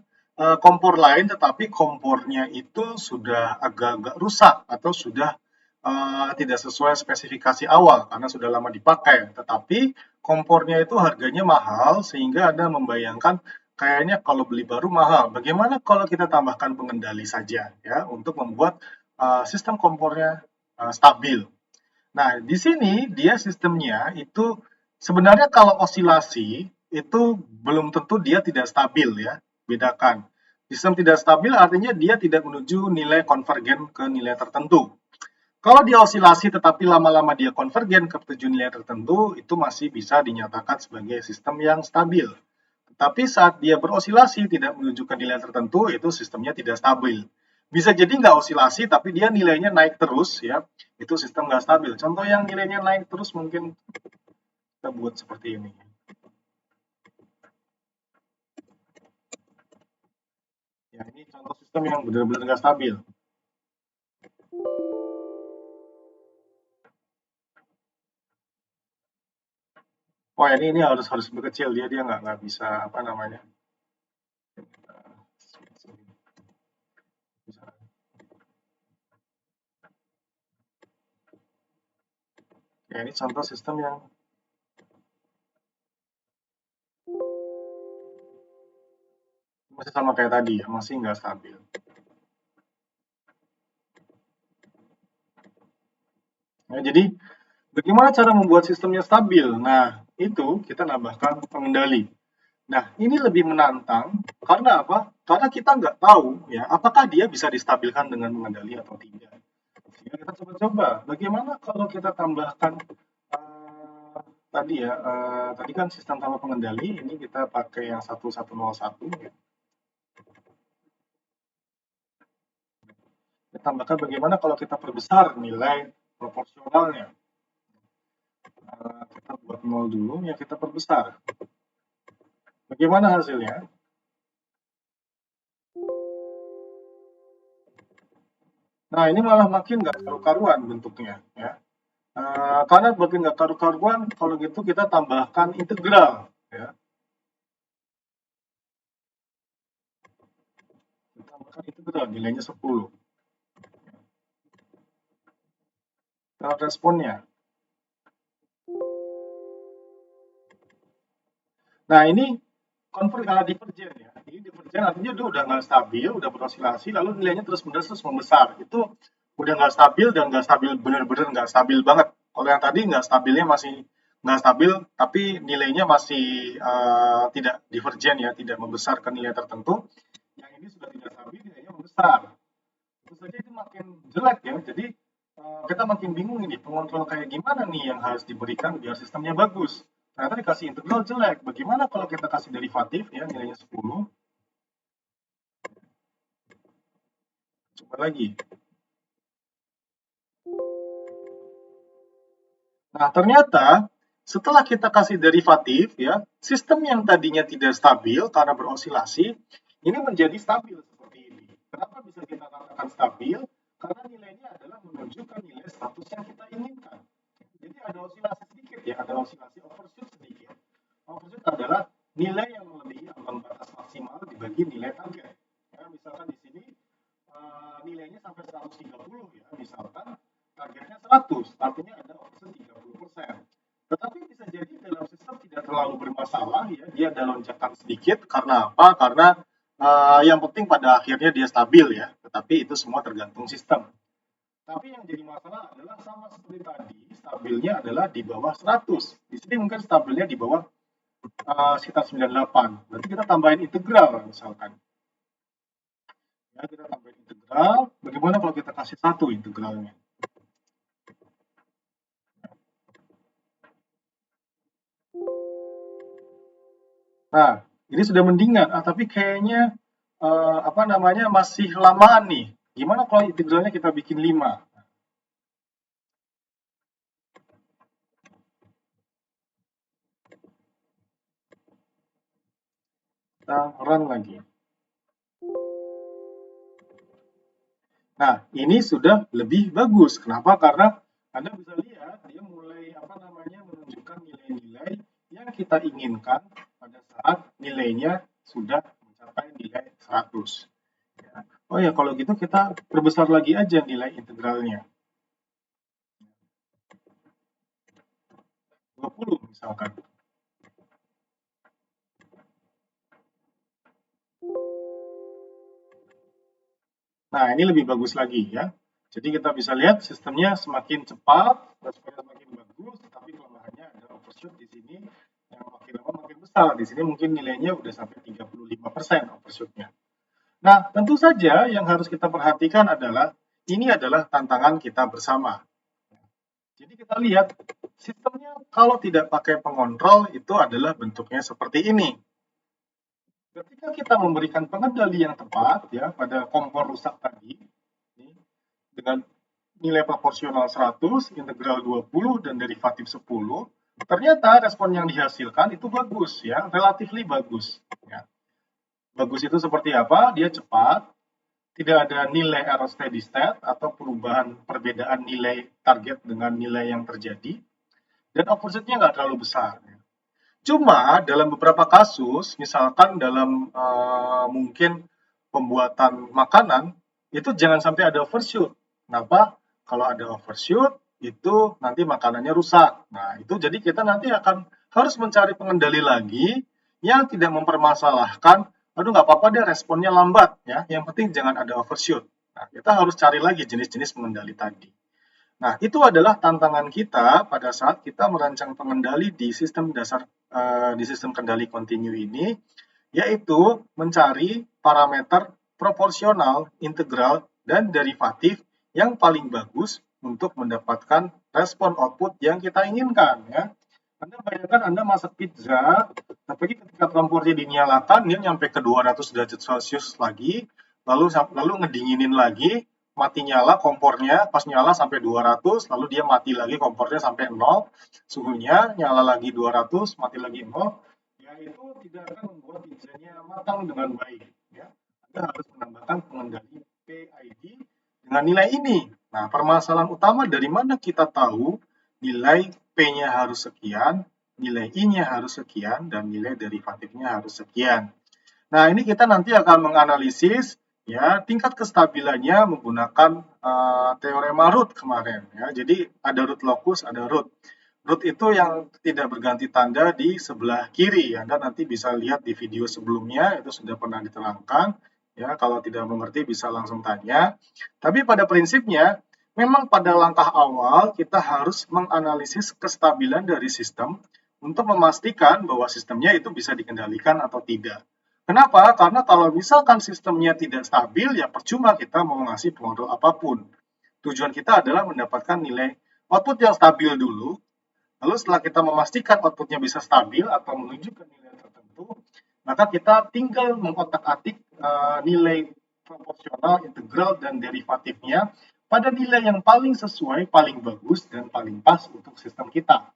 kompor lain tetapi kompornya itu sudah agak-agak rusak atau sudah tidak sesuai spesifikasi awal karena sudah lama dipakai. Tetapi kompornya itu harganya mahal sehingga Anda membayangkan kayaknya kalau beli baru mahal. Bagaimana kalau kita tambahkan pengendali saja ya untuk membuat sistem kompornya stabil. Nah, di sini dia sistemnya itu sebenarnya kalau osilasi itu belum tentu dia tidak stabil ya. Bedakan. Sistem tidak stabil artinya dia tidak menuju nilai konvergen ke nilai tertentu. Kalau dia osilasi tetapi lama-lama dia konvergen ke tujuan nilai tertentu, itu masih bisa dinyatakan sebagai sistem yang stabil. Tapi saat dia berosilasi tidak menunjukkan nilai tertentu, itu sistemnya tidak stabil. Bisa jadi nggak osilasi, tapi dia nilainya naik terus, ya. Itu sistem nggak stabil. Contoh yang nilainya naik terus mungkin kita buat seperti ini. Ya, ini contoh sistem yang benar-benar nggak stabil. Oh, ini harus lebih kecil, dia nggak bisa apa namanya. Ya, ini contoh sistem yang masih sama kayak tadi ya, masih nggak stabil. Nah, jadi bagaimana cara membuat sistemnya stabil? Nah, itu kita nambahkan pengendali. Nah, ini lebih menantang karena apa? Karena kita nggak tahu ya, apakah dia bisa distabilkan dengan pengendali atau tidak. Ya, kita coba-coba. Bagaimana kalau kita tambahkan tadi ya, tadi kan sistem tambah pengendali, ini kita pakai yang 1101 ya. Kita tambahkan bagaimana kalau kita perbesar nilai proporsionalnya. Kita buat 0 dulu, ya kita perbesar. Bagaimana hasilnya? Nah, ini malah makin nggak karu-karuan bentuknya, ya. Karena makin nggak karu-karuan, kalau gitu kita tambahkan integral, ya. Kita tambahkan integral, nilainya 10. Kita responnya. Nah, ini divergen ya. Ini divergen artinya dia udah nggak stabil, udah berosilasi, lalu nilainya terus-menerus terus membesar. Itu udah nggak stabil dan nggak stabil, bener-bener nggak stabil banget. Kalau yang tadi nggak stabilnya masih nggak stabil, tapi nilainya masih tidak divergen ya, tidak membesar ke nilai tertentu. Yang ini sudah tidak stabil, nilainya membesar. Tentu saja itu makin jelek ya. Jadi kita makin bingung ini pengontrol kayak gimana nih yang harus diberikan biar sistemnya bagus. Ternyata dikasih integral jelek. Bagaimana kalau kita kasih derivatif ya nilainya 10? Coba lagi. Nah, ternyata setelah kita kasih derivatif ya, sistem yang tadinya tidak stabil karena berosilasi, ini menjadi stabil seperti ini. Kenapa bisa kita katakan stabil? Karena nilainya adalah menunjukkan nilai status yang kita inginkan. Jadi ada osilasi sedikit ya, ada osilasi overshoot sedikit. Overshoot adalah nilai yang melebihi ambang batas maksimal dibagi nilai target. Ya, misalkan di sini nilainya sampai 130 ya, misalkan targetnya 100, artinya ada overshoot 30%. Tetapi bisa jadi dalam sistem tidak terlalu bermasalah ya, dia ada lonjakan sedikit karena apa? Karena yang penting pada akhirnya dia stabil ya, tetapi itu semua tergantung sistem. Tapi yang jadi masalah adalah sama seperti tadi, stabilnya adalah di bawah 100. Di sini mungkin stabilnya di bawah sekitar 98. Berarti kita tambahin integral misalkan. Ya, kita tambahin integral. Bagaimana kalau kita kasih 1 integralnya? Nah, ini sudah mendingan. Tapi kayaknya masih lamaan nih. Gimana kalau integralnya kita bikin 5? Kita run lagi. Nah, ini sudah lebih bagus. Kenapa? Karena Anda bisa lihat dia mulai menunjukkan nilai-nilai yang kita inginkan pada saat nilainya sudah mencapai nilai 100. Ya. Oh ya, kalau gitu kita perbesar lagi aja nilai integralnya. 20 misalkan. Nah, ini lebih bagus lagi ya. Jadi kita bisa lihat sistemnya semakin cepat, responnya semakin bagus, tapi kelemahannya ada overshoot di sini yang makin lama makin besar. Di sini mungkin nilainya udah sampai 35% overshootnya. Nah, tentu saja yang harus kita perhatikan adalah ini adalah tantangan kita bersama. Jadi kita lihat sistemnya kalau tidak pakai pengontrol itu adalah bentuknya seperti ini. Ketika kita memberikan pengendali yang tepat ya pada kompor rusak tadi dengan nilai proporsional 100, integral 20 dan derivatif 10, ternyata respon yang dihasilkan itu bagus ya, relatively bagus ya. Bagus itu seperti apa? Dia cepat, tidak ada nilai error steady state atau perubahan perbedaan nilai target dengan nilai yang terjadi, dan overshootnya nggak terlalu besar. Cuma dalam beberapa kasus, misalkan dalam mungkin pembuatan makanan, itu jangan sampai ada overshoot. Kenapa? Kalau ada overshoot, itu nanti makanannya rusak. Nah, itu jadi kita nanti akan harus mencari pengendali lagi yang tidak mempermasalahkan, aduh nggak apa-apa deh responnya lambat ya, yang penting jangan ada overshoot. Nah, kita harus cari lagi jenis-jenis pengendali tadi. Nah, itu adalah tantangan kita pada saat kita merancang pengendali di sistem dasar di sistem kendali kontinu ini, yaitu mencari parameter proporsional, integral, dan derivatif yang paling bagus untuk mendapatkan respon output yang kita inginkan ya. Anda bayangkan Anda masak pizza, tapi ketika kompornya dinyalakan, dia nyampe ke 200 derajat Celcius lagi, lalu ngedinginin lagi, mati nyala kompornya, pas nyala sampai 200, lalu dia mati lagi kompornya sampai 0, suhunya nyala lagi 200, mati lagi 0, ya itu tidak akan membuat pizzanya matang dengan baik. Ya. Anda harus menambahkan pengendali PID dengan nilai ini. Nah, permasalahan utama dari mana kita tahu nilai P-nya harus sekian, nilai I-nya harus sekian, dan nilai derivatifnya harus sekian. Nah, ini kita nanti akan menganalisis ya tingkat kestabilannya menggunakan teorema root kemarin ya. Jadi ada root locus, ada root. Root itu yang tidak berganti tanda di sebelah kiri. Anda nanti bisa lihat di video sebelumnya, itu sudah pernah diterangkan. Ya, kalau tidak mengerti bisa langsung tanya. Tapi pada prinsipnya, memang pada langkah awal kita harus menganalisis kestabilan dari sistem untuk memastikan bahwa sistemnya itu bisa dikendalikan atau tidak. Kenapa? Karena kalau misalkan sistemnya tidak stabil, ya percuma kita mau ngasih model apapun. Tujuan kita adalah mendapatkan nilai output yang stabil dulu, lalu setelah kita memastikan outputnya bisa stabil atau menuju ke nilai tertentu, maka kita tinggal mengotak-atik nilai proporsional, integral, dan derivatifnya pada nilai yang paling sesuai, paling bagus, dan paling pas untuk sistem kita.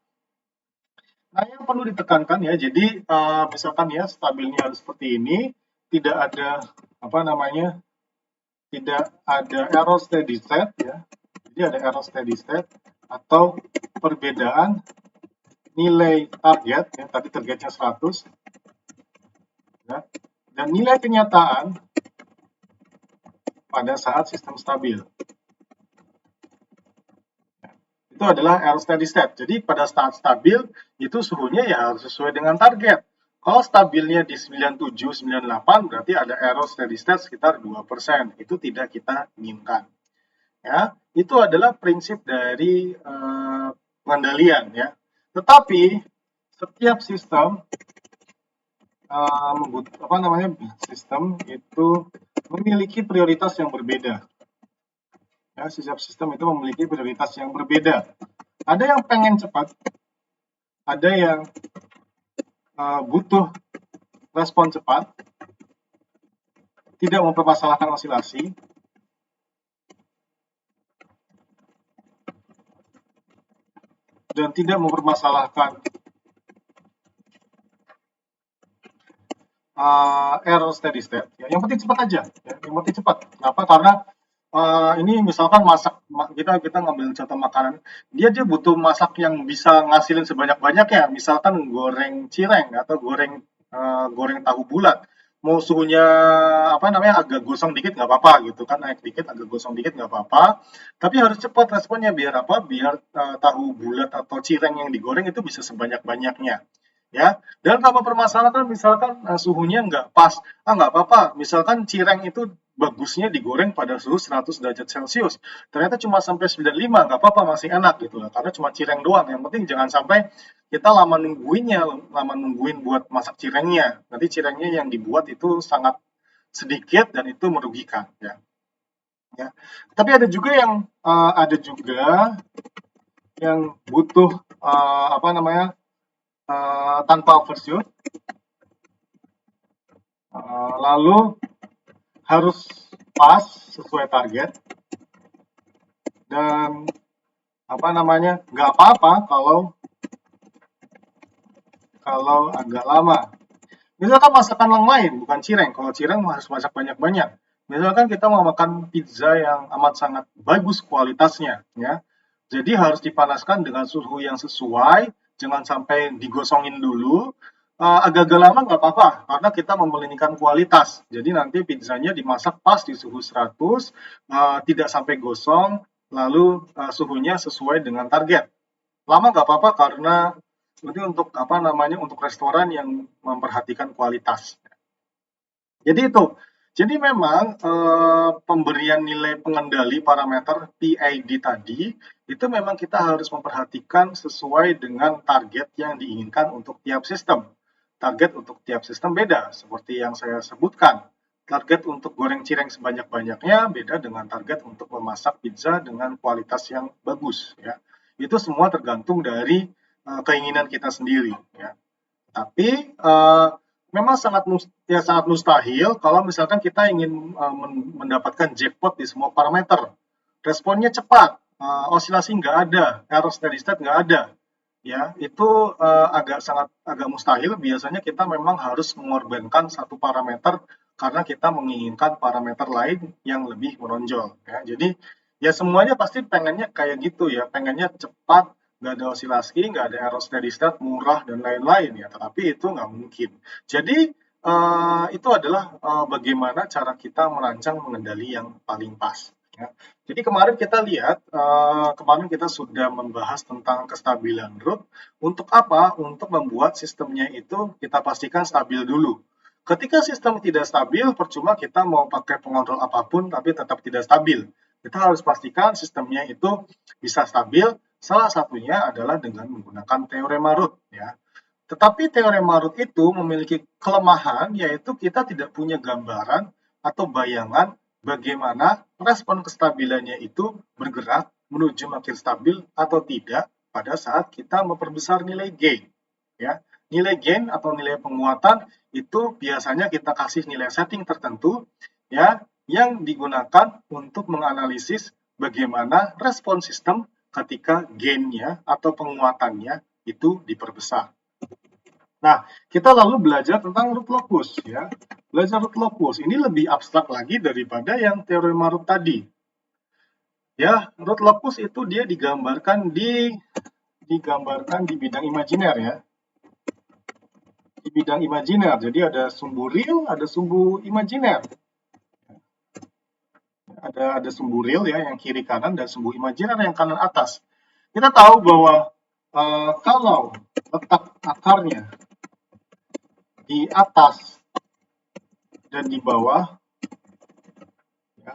Nah, yang perlu ditekankan ya, jadi misalkan ya stabilnya harus seperti ini, tidak ada tidak ada error steady state ya. Jadi ada error steady state atau perbedaan nilai target ya, tadi targetnya 100 ya, dan nilai kenyataan pada saat sistem stabil. Itu adalah error steady state. Jadi pada saat stabil, itu suhunya ya harus sesuai dengan target. Kalau stabilnya di 97, 98, berarti ada error steady state sekitar 2%. Itu tidak kita inginkan. Ya, itu adalah prinsip dari pengendalian. Ya. Tetapi, setiap sistem sistem itu memiliki prioritas yang berbeda. Ya, setiap sistem itu memiliki prioritas yang berbeda. Ada yang pengen cepat, ada yang butuh respon cepat, tidak mempermasalahkan osilasi, dan tidak mempermasalahkan error steady state. Ya, yang penting cepat aja. Ya, yang penting cepat. Kenapa? Karena ini misalkan kita ngambil contoh makanan, dia butuh masak yang bisa ngasilin sebanyak-banyaknya, misalkan goreng cireng atau goreng tahu bulat, mau suhunya agak gosong dikit nggak apa-apa gitu kan, naik dikit agak gosong dikit nggak apa-apa, tapi harus cepat responnya biar tahu bulat atau cireng yang digoreng itu bisa sebanyak-banyaknya ya. Dan kalau permasalahan misalkan suhunya nggak pas, nggak apa-apa, misalkan cireng itu bagusnya digoreng pada suhu 100 derajat Celcius. Ternyata cuma sampai 95, nggak apa-apa, masih enak gitu lah. Karena cuma cireng doang. Yang penting jangan sampai kita lama nungguin buat masak cirengnya. Nanti cirengnya yang dibuat itu sangat sedikit dan itu merugikan. Ya. Tapi ada juga yang butuh tanpa overshoot. Lalu harus pas sesuai target dan nggak apa-apa kalau agak lama. Misalkan masakan yang lain bukan cireng, kalau cireng harus masak banyak-banyak. Misalkan kita mau makan pizza yang amat sangat bagus kualitasnya ya, jadi harus dipanaskan dengan suhu yang sesuai, jangan sampai digosongin dulu. Agak-agak lama nggak apa-apa, karena kita memelihara kualitas. Jadi nanti pizzanya dimasak pas di suhu 100, tidak sampai gosong, lalu suhunya sesuai dengan target. Lama nggak apa-apa karena ini untuk restoran yang memperhatikan kualitas. Jadi itu. Jadi memang pemberian nilai pengendali parameter PID tadi itu memang kita harus memperhatikan sesuai dengan target yang diinginkan untuk tiap sistem. Target untuk tiap sistem beda, seperti yang saya sebutkan. target untuk goreng cireng sebanyak-banyaknya beda dengan target untuk memasak pizza dengan kualitas yang bagus ya. Itu semua tergantung dari keinginan kita sendiri ya. Tapi memang sangat mustahil kalau misalkan kita ingin mendapatkan jackpot di semua parameter. Responnya cepat, osilasi nggak ada, error steady state nggak ada. Ya, itu agak mustahil. Biasanya kita memang harus mengorbankan satu parameter karena kita menginginkan parameter lain yang lebih menonjol. Ya. Jadi ya semuanya pasti pengennya kayak gitu ya, pengennya cepat, nggak ada osilasi, nggak ada error steady state, murah dan lain-lain ya. Tetapi itu nggak mungkin. Jadi itu adalah bagaimana cara kita merancang mengendali yang paling pas. Ya. Jadi kemarin kita lihat, kemarin kita sudah membahas tentang kestabilan root. Untuk apa? Untuk membuat sistemnya itu kita pastikan stabil dulu. Ketika sistem tidak stabil, percuma kita mau pakai pengontrol apapun, tapi tetap tidak stabil. Kita harus pastikan sistemnya itu bisa stabil. Salah satunya adalah dengan menggunakan teorema root. Ya. Tetapi teorema root itu memiliki kelemahan, yaitu kita tidak punya gambaran atau bayangan bagaimana respon kestabilannya itu bergerak menuju makin stabil atau tidak pada saat kita memperbesar nilai gain. Ya. Nilai gain atau nilai penguatan itu biasanya kita kasih nilai setting tertentu ya yang digunakan untuk menganalisis bagaimana respon sistem ketika gain-nya atau penguatannya itu diperbesar. Nah, kita lalu belajar tentang root locus ya. Belajar root locus ini lebih abstrak lagi daripada yang teorema root tadi. Ya, root locus itu dia digambarkan di bidang imajiner ya. Di bidang imajiner. Jadi ada sumbu real, ada sumbu imajiner. Ada sumbu real ya yang kiri kanan dan sumbu imajiner yang kanan atas. Kita tahu bahwa kalau letak akarnya di atas dan di bawah, ya,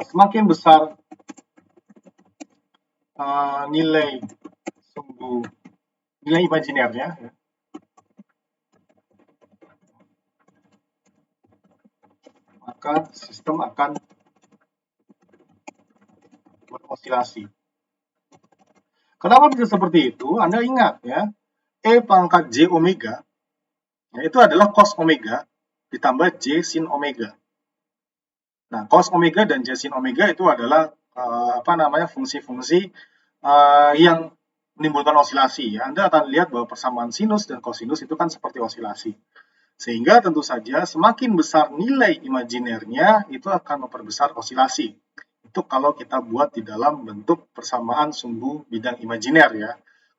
semakin besar nilai imajinernya, ya, maka sistem akan berosilasi. Kenapa bisa seperti itu? Anda ingat ya, E pangkat J omega ya, itu adalah cos omega ditambah J sin omega. Nah, cos omega dan J sin omega itu adalah fungsi-fungsi yang menimbulkan osilasi. Ya. Anda akan lihat bahwa persamaan sinus dan kosinus itu kan seperti osilasi. Sehingga tentu saja semakin besar nilai imajinernya itu akan memperbesar osilasi. Itu kalau kita buat di dalam bentuk persamaan sumbu bidang imajiner ya.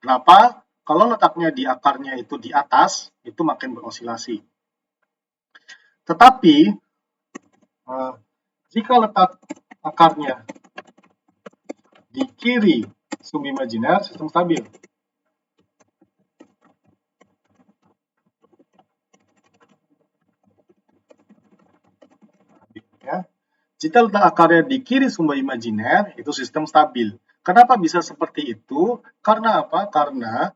Kenapa? Kalau letaknya di akarnya itu di atas, itu makin berosilasi. Tetapi jika letak akarnya di kiri sumbu imajiner, sistem stabil. Ya. Jika letak akarnya di kiri sumbu imajiner, itu sistem stabil. Kenapa bisa seperti itu? Karena apa? Karena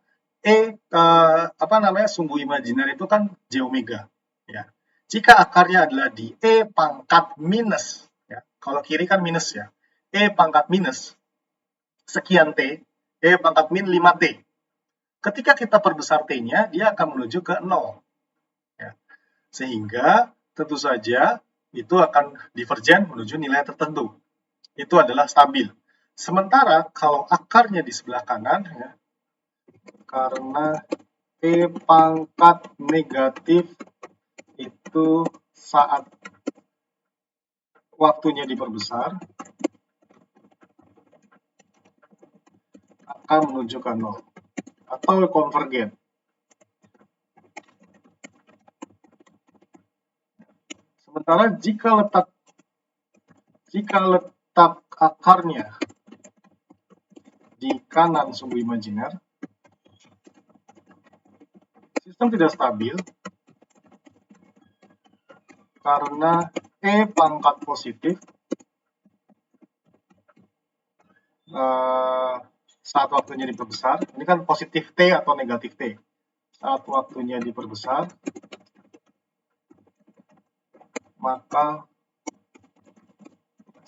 sumbu imajiner itu kan J omega. Ya. Jika akarnya adalah di E pangkat minus, ya. Kalau kiri kan minus ya, E pangkat minus sekian T, E pangkat min 5T. Ketika kita perbesar T-nya, dia akan menuju ke 0. Ya. Sehingga tentu saja itu akan divergen menuju nilai tertentu. Itu adalah stabil. Sementara kalau akarnya di sebelah kanan, ya, karena E pangkat negatif itu saat waktunya diperbesar, akan menuju ke 0 atau konvergen. Sementara jika letak akarnya di kanan sumbu imajiner, sistem tidak stabil karena E pangkat positif saat waktunya diperbesar, ini kan positif T atau negatif T, saat waktunya diperbesar maka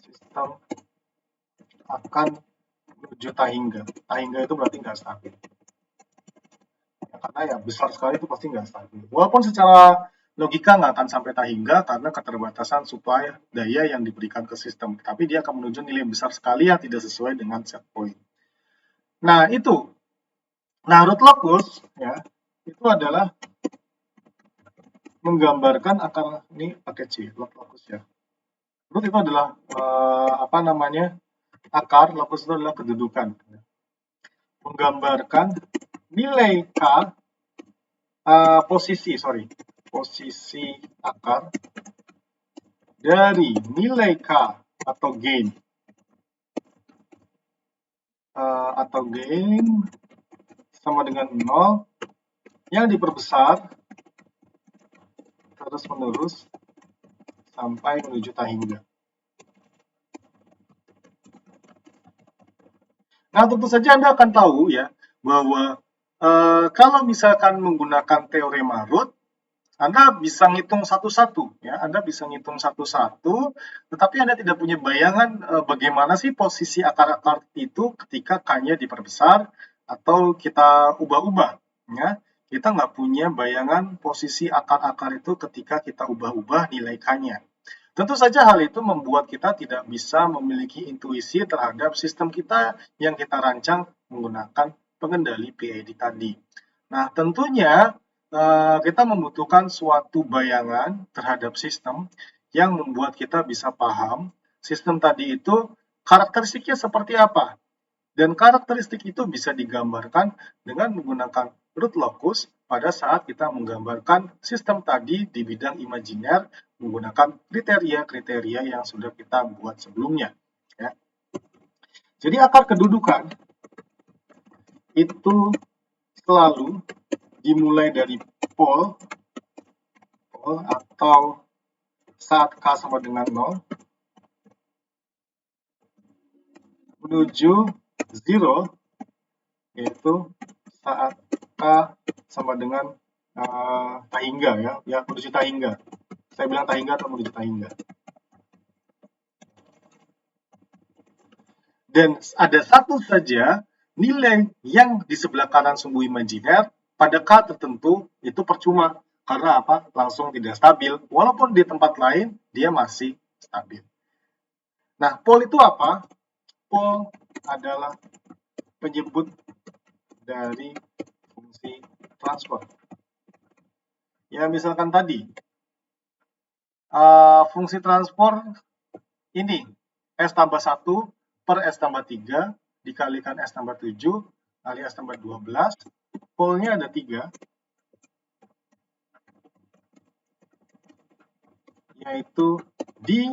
sistem akan menuju Tahingga. Tahingga itu berarti nggak stabil. Ya, karena ya besar sekali itu pasti nggak stabil. Walaupun secara logika nggak akan sampai Tahingga karena keterbatasan supply daya yang diberikan ke sistem. Tapi dia akan menuju nilai besar sekali yang tidak sesuai dengan set point. Nah itu. Nah root locus ya itu adalah menggambarkan akar ini pakai C root locus ya. Root itu adalah apa namanya akar, locus itu adalah kedudukan. Menggambarkan nilai K posisi akar dari nilai K atau gain sama dengan 0 yang diperbesar terus menerus sampai menuju Tahingga. Nah tentu saja Anda akan tahu ya bahwa kalau misalkan menggunakan teorema root, Anda bisa ngitung satu-satu ya, Anda bisa ngitung satu-satu, tetapi Anda tidak punya bayangan bagaimana sih posisi akar-akar itu ketika K-nya diperbesar atau kita ubah-ubah ya. Kita nggak punya bayangan posisi akar-akar itu ketika kita ubah-ubah nilai K-nya. Tentu saja hal itu membuat kita tidak bisa memiliki intuisi terhadap sistem kita yang kita rancang menggunakan pengendali PID tadi. Nah, tentunya kita membutuhkan suatu bayangan terhadap sistem yang membuat kita bisa paham sistem tadi itu karakteristiknya seperti apa. Dan karakteristik itu bisa digambarkan dengan menggunakan root locus pada saat kita menggambarkan sistem tadi di bidang imajiner menggunakan kriteria-kriteria yang sudah kita buat sebelumnya. Ya. Jadi akar kedudukan itu selalu dimulai dari pol atau saat K sama dengan 0 menuju 0 yaitu saat K sama dengan Tahingga ya menuju Tahingga. Saya bilang Tahingga atau menuju Tahingga. Dan ada satu saja nilai yang di sebelah kanan sumbu imajiner pada K tertentu itu percuma. Karena apa? Langsung tidak stabil. Walaupun di tempat lain dia masih stabil. Nah, pol itu apa? Pol adalah penyebut dari fungsi transfer. Ya, misalkan tadi, fungsi transfer ini, S tambah 1 per S tambah 3 dikalikan S tambah 7 kali S tambah 12, polnya ada 3, yaitu di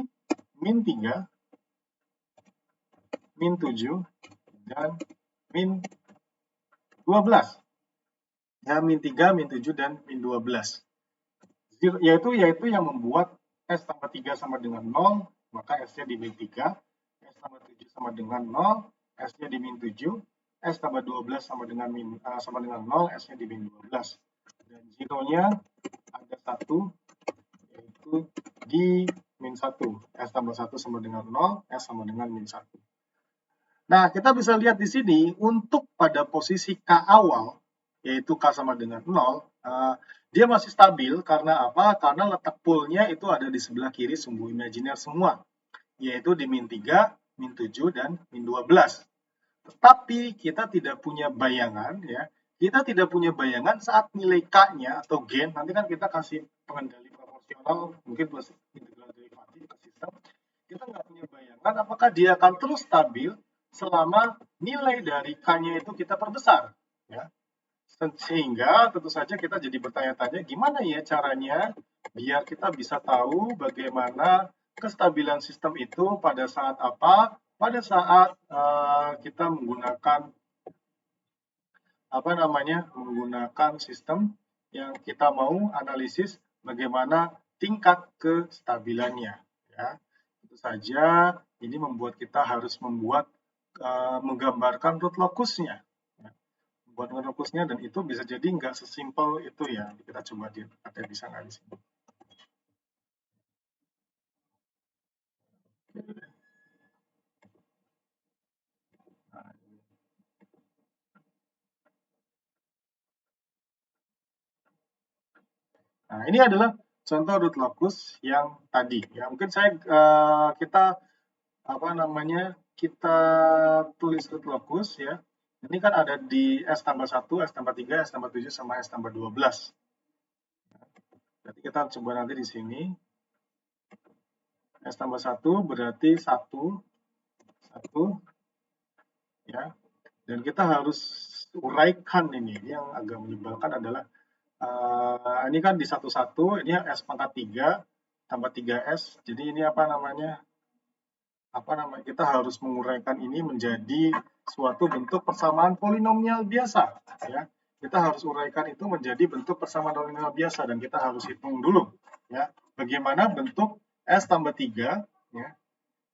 min 3, min 7, dan min 12. Ya, min 3, min 7, dan min 12. Yaitu yang membuat S tambah 3 sama dengan 0, maka S-nya di min 3, S tambah 7 sama dengan 0, S-nya di min 7, S tambah 12 sama dengan 0, S-nya di min 12. Dan zeronya ada 1, yaitu di min 1. S tambah 1 sama dengan 0, S sama dengan min 1. Nah, kita bisa lihat di sini, untuk pada posisi K awal, yaitu K sama dengan 0, dia masih stabil karena apa? Karena letak polnya itu ada di sebelah kiri sumbu imajiner semua, yaitu di min 3, min 7, dan min 12. Tetapi kita tidak punya bayangan, ya. Kita tidak punya bayangan saat nilai K-nya atau gain, nanti kan kita kasih pengendali proporsional, mungkin plus integral derivatif ke sistem, kita nggak punya bayangan apakah dia akan terus stabil selama nilai dari K-nya itu kita perbesar. Ya. Sehingga tentu saja kita jadi bertanya-tanya gimana ya caranya biar kita bisa tahu bagaimana kestabilan sistem itu pada saat apa? Pada saat kita menggunakan menggunakan sistem yang kita mau analisis bagaimana tingkat kestabilannya. Ya. Tentu saja ini membuat kita harus menggambarkan root locusnya. Ya. Membuat root locusnya, dan itu bisa jadi nggak sesimpel itu ya. Kita coba lihat ada bisa nggak di sini. Nah, ini adalah contoh root locus yang tadi ya. Mungkin kita kita tulis root locus ya. Ini kan ada di S tambah 1, S tambah 3, S tambah 7, sama S tambah 12. Berarti kita coba nanti di sini. S tambah 1 berarti 1 ya. Dan kita harus uraikan ini. Yang agak menyebalkan adalah ini kan di 1, ini S pangkat 3 tambah 3S. Jadi ini kita harus menguraikan ini menjadi suatu bentuk persamaan polinomial biasa ya. Kita harus uraikan itu menjadi bentuk persamaan polinomial biasa, dan kita harus hitung dulu ya bagaimana bentuk S tambah 3 ya.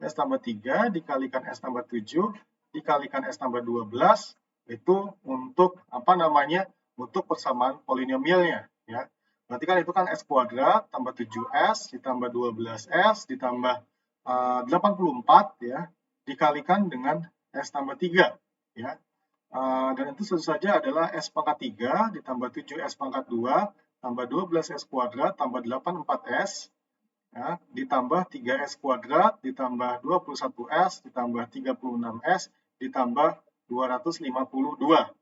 S tambah 3 dikalikan S tambah 7 dikalikan S tambah 12 itu untuk untuk persamaan polinomialnya ya. Berarti kan itu kan S kuadrat tambah 7S ditambah 12S ditambah 84 ya dikalikan dengan S tambah 3 ya. Dan itu tentu saja adalah S pangkat 3 ditambah 7S pangkat 2 tambah 12S kuadrat tambah 84S ya, ditambah 3S kuadrat ditambah 21S ditambah 36S ditambah 252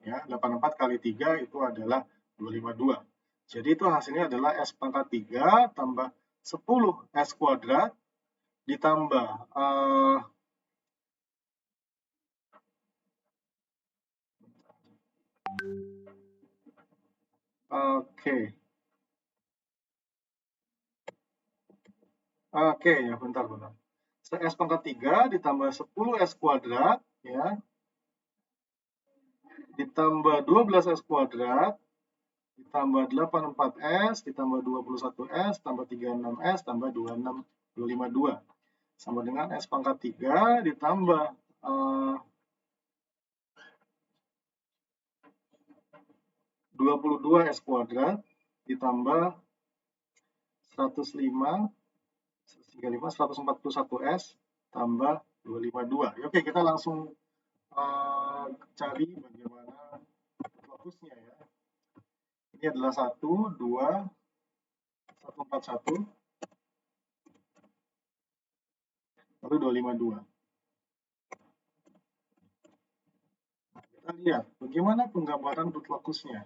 ya. 84 kali 3 itu adalah 252. Jadi itu hasilnya adalah S pangkat 3 tambah 10S kuadrat ditambah Oke, ya bentar. S pangkat 3 ditambah 10S kuadrat ya ditambah 12S kuadrat ditambah 84S ditambah 21S tambah 36S tambah 252 sama dengan S pangkat 3 ditambah 22S kuadrat ditambah 141S tambah 252. Oke, kita langsung cari bagaimana fokusnya ya. Ini adalah 1, 2, 141, lalu 252. Kita lihat bagaimana penggambaran root locusnya.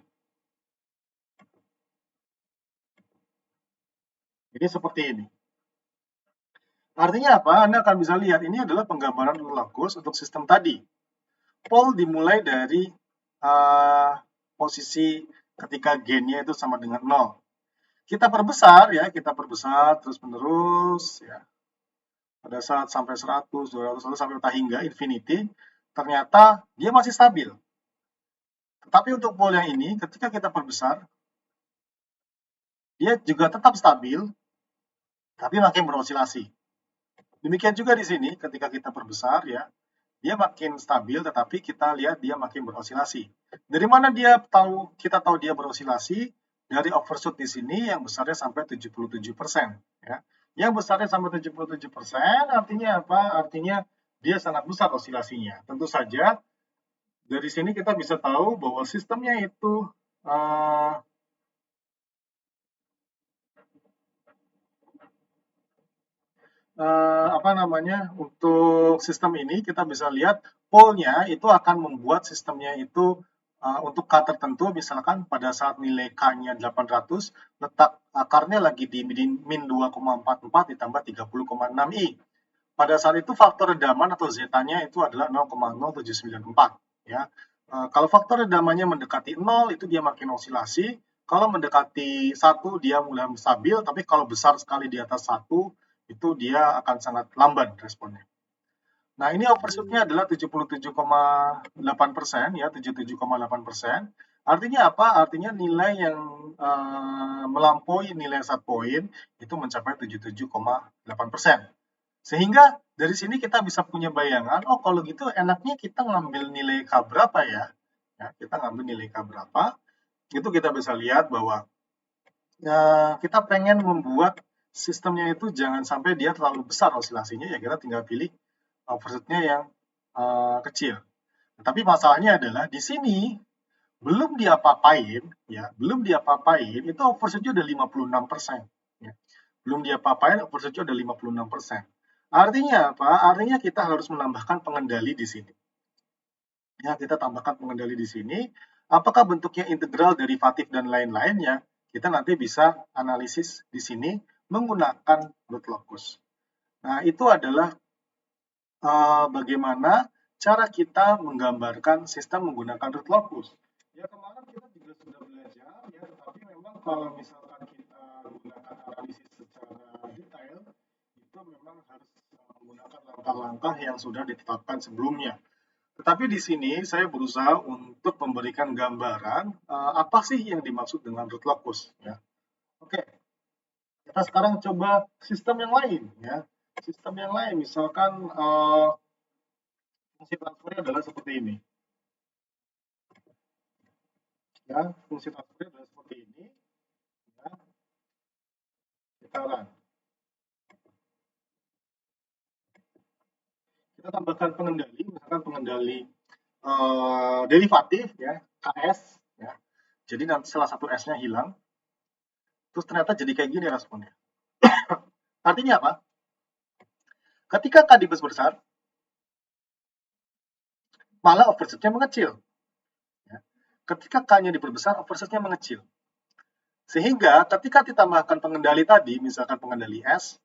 Ini seperti ini. Artinya apa? Anda akan bisa lihat ini adalah penggambaran root locus untuk sistem tadi. Pol dimulai dari posisi ketika gainnya itu sama dengan 0. Kita perbesar terus menerus ya. Pada saat sampai 100, 200, sampai hingga infinity, ternyata dia masih stabil. Tetapi untuk pol yang ini, ketika kita perbesar, dia juga tetap stabil, tapi makin berosilasi. Demikian juga di sini, ketika kita perbesar ya, dia makin stabil, tetapi kita lihat dia makin berosilasi. Dari mana kita tahu dia berosilasi? Dari overshoot di sini yang besarnya sampai 77%. Ya. Yang besarnya sampai 77% artinya apa? Artinya dia sangat besar osilasinya. Tentu saja dari sini kita bisa tahu bahwa sistemnya itu untuk sistem ini kita bisa lihat polnya itu akan membuat sistemnya itu untuk K tertentu, misalkan pada saat nilai K-nya 800, letak akarnya lagi di min 2,44 ditambah 30,6i. Pada saat itu faktor redaman atau zeta-nya itu adalah 0,0794 ya. Kalau faktor redamannya mendekati 0 itu dia makin osilasi, kalau mendekati 1 dia mulai stabil, tapi kalau besar sekali di atas 1 itu dia akan sangat lamban responnya. Nah, ini overshoot-nya adalah 77,8% ya, 77,8%. Artinya apa? Artinya nilai yang melampaui nilai set point itu mencapai 77,8%. Sehingga dari sini kita bisa punya bayangan, oh kalau gitu enaknya kita ngambil nilai K berapa ya? Kita ngambil nilai K berapa, itu kita bisa lihat bahwa kita pengen membuat sistemnya itu jangan sampai dia terlalu besar osilasinya, ya kita tinggal pilih overshoot-nya yang kecil. Tapi masalahnya adalah di sini belum diapa-apain, ya, belum diapa-apain, itu overshoot-nya udah 56%. Ya. Belum diapa-apain, overshoot-nya udah 56%. Artinya apa? Artinya kita harus menambahkan pengendali di sini. Ya, kita tambahkan pengendali di sini. Apakah bentuknya integral, derivatif, dan lain-lainnya? Kita nanti bisa analisis di sini menggunakan root locus. Nah, itu adalah bagaimana cara kita menggambarkan sistem menggunakan root locus. Ya, kemarin kita juga sudah belajar, ya, tetapi memang kalau misalkan kita menggunakan analisis secara detail, itu memang harus menggunakan langkah-langkah yang sudah ditetapkan sebelumnya. Tetapi di sini saya berusaha untuk memberikan gambaran apa sih yang dimaksud dengan root locus. Ya. Oke, kita sekarang coba sistem yang lain. Ya. Sistem yang lain, misalkan fungsi transfernya adalah seperti ini. Ya, fungsi transfernya adalah seperti ini. Ya. Kita run. Kita tambahkan pengendali, misalkan pengendali derivatif, ya, KS. Ya. Jadi nanti salah satu S-nya hilang. Terus ternyata jadi kayak gini responnya. Artinya apa? Ketika K besar, malah overshoot-nya mengecil. Ya. Ketika K-nya diperbesar, overshoot-nya mengecil. Sehingga ketika ditambahkan pengendali tadi, misalkan pengendali S,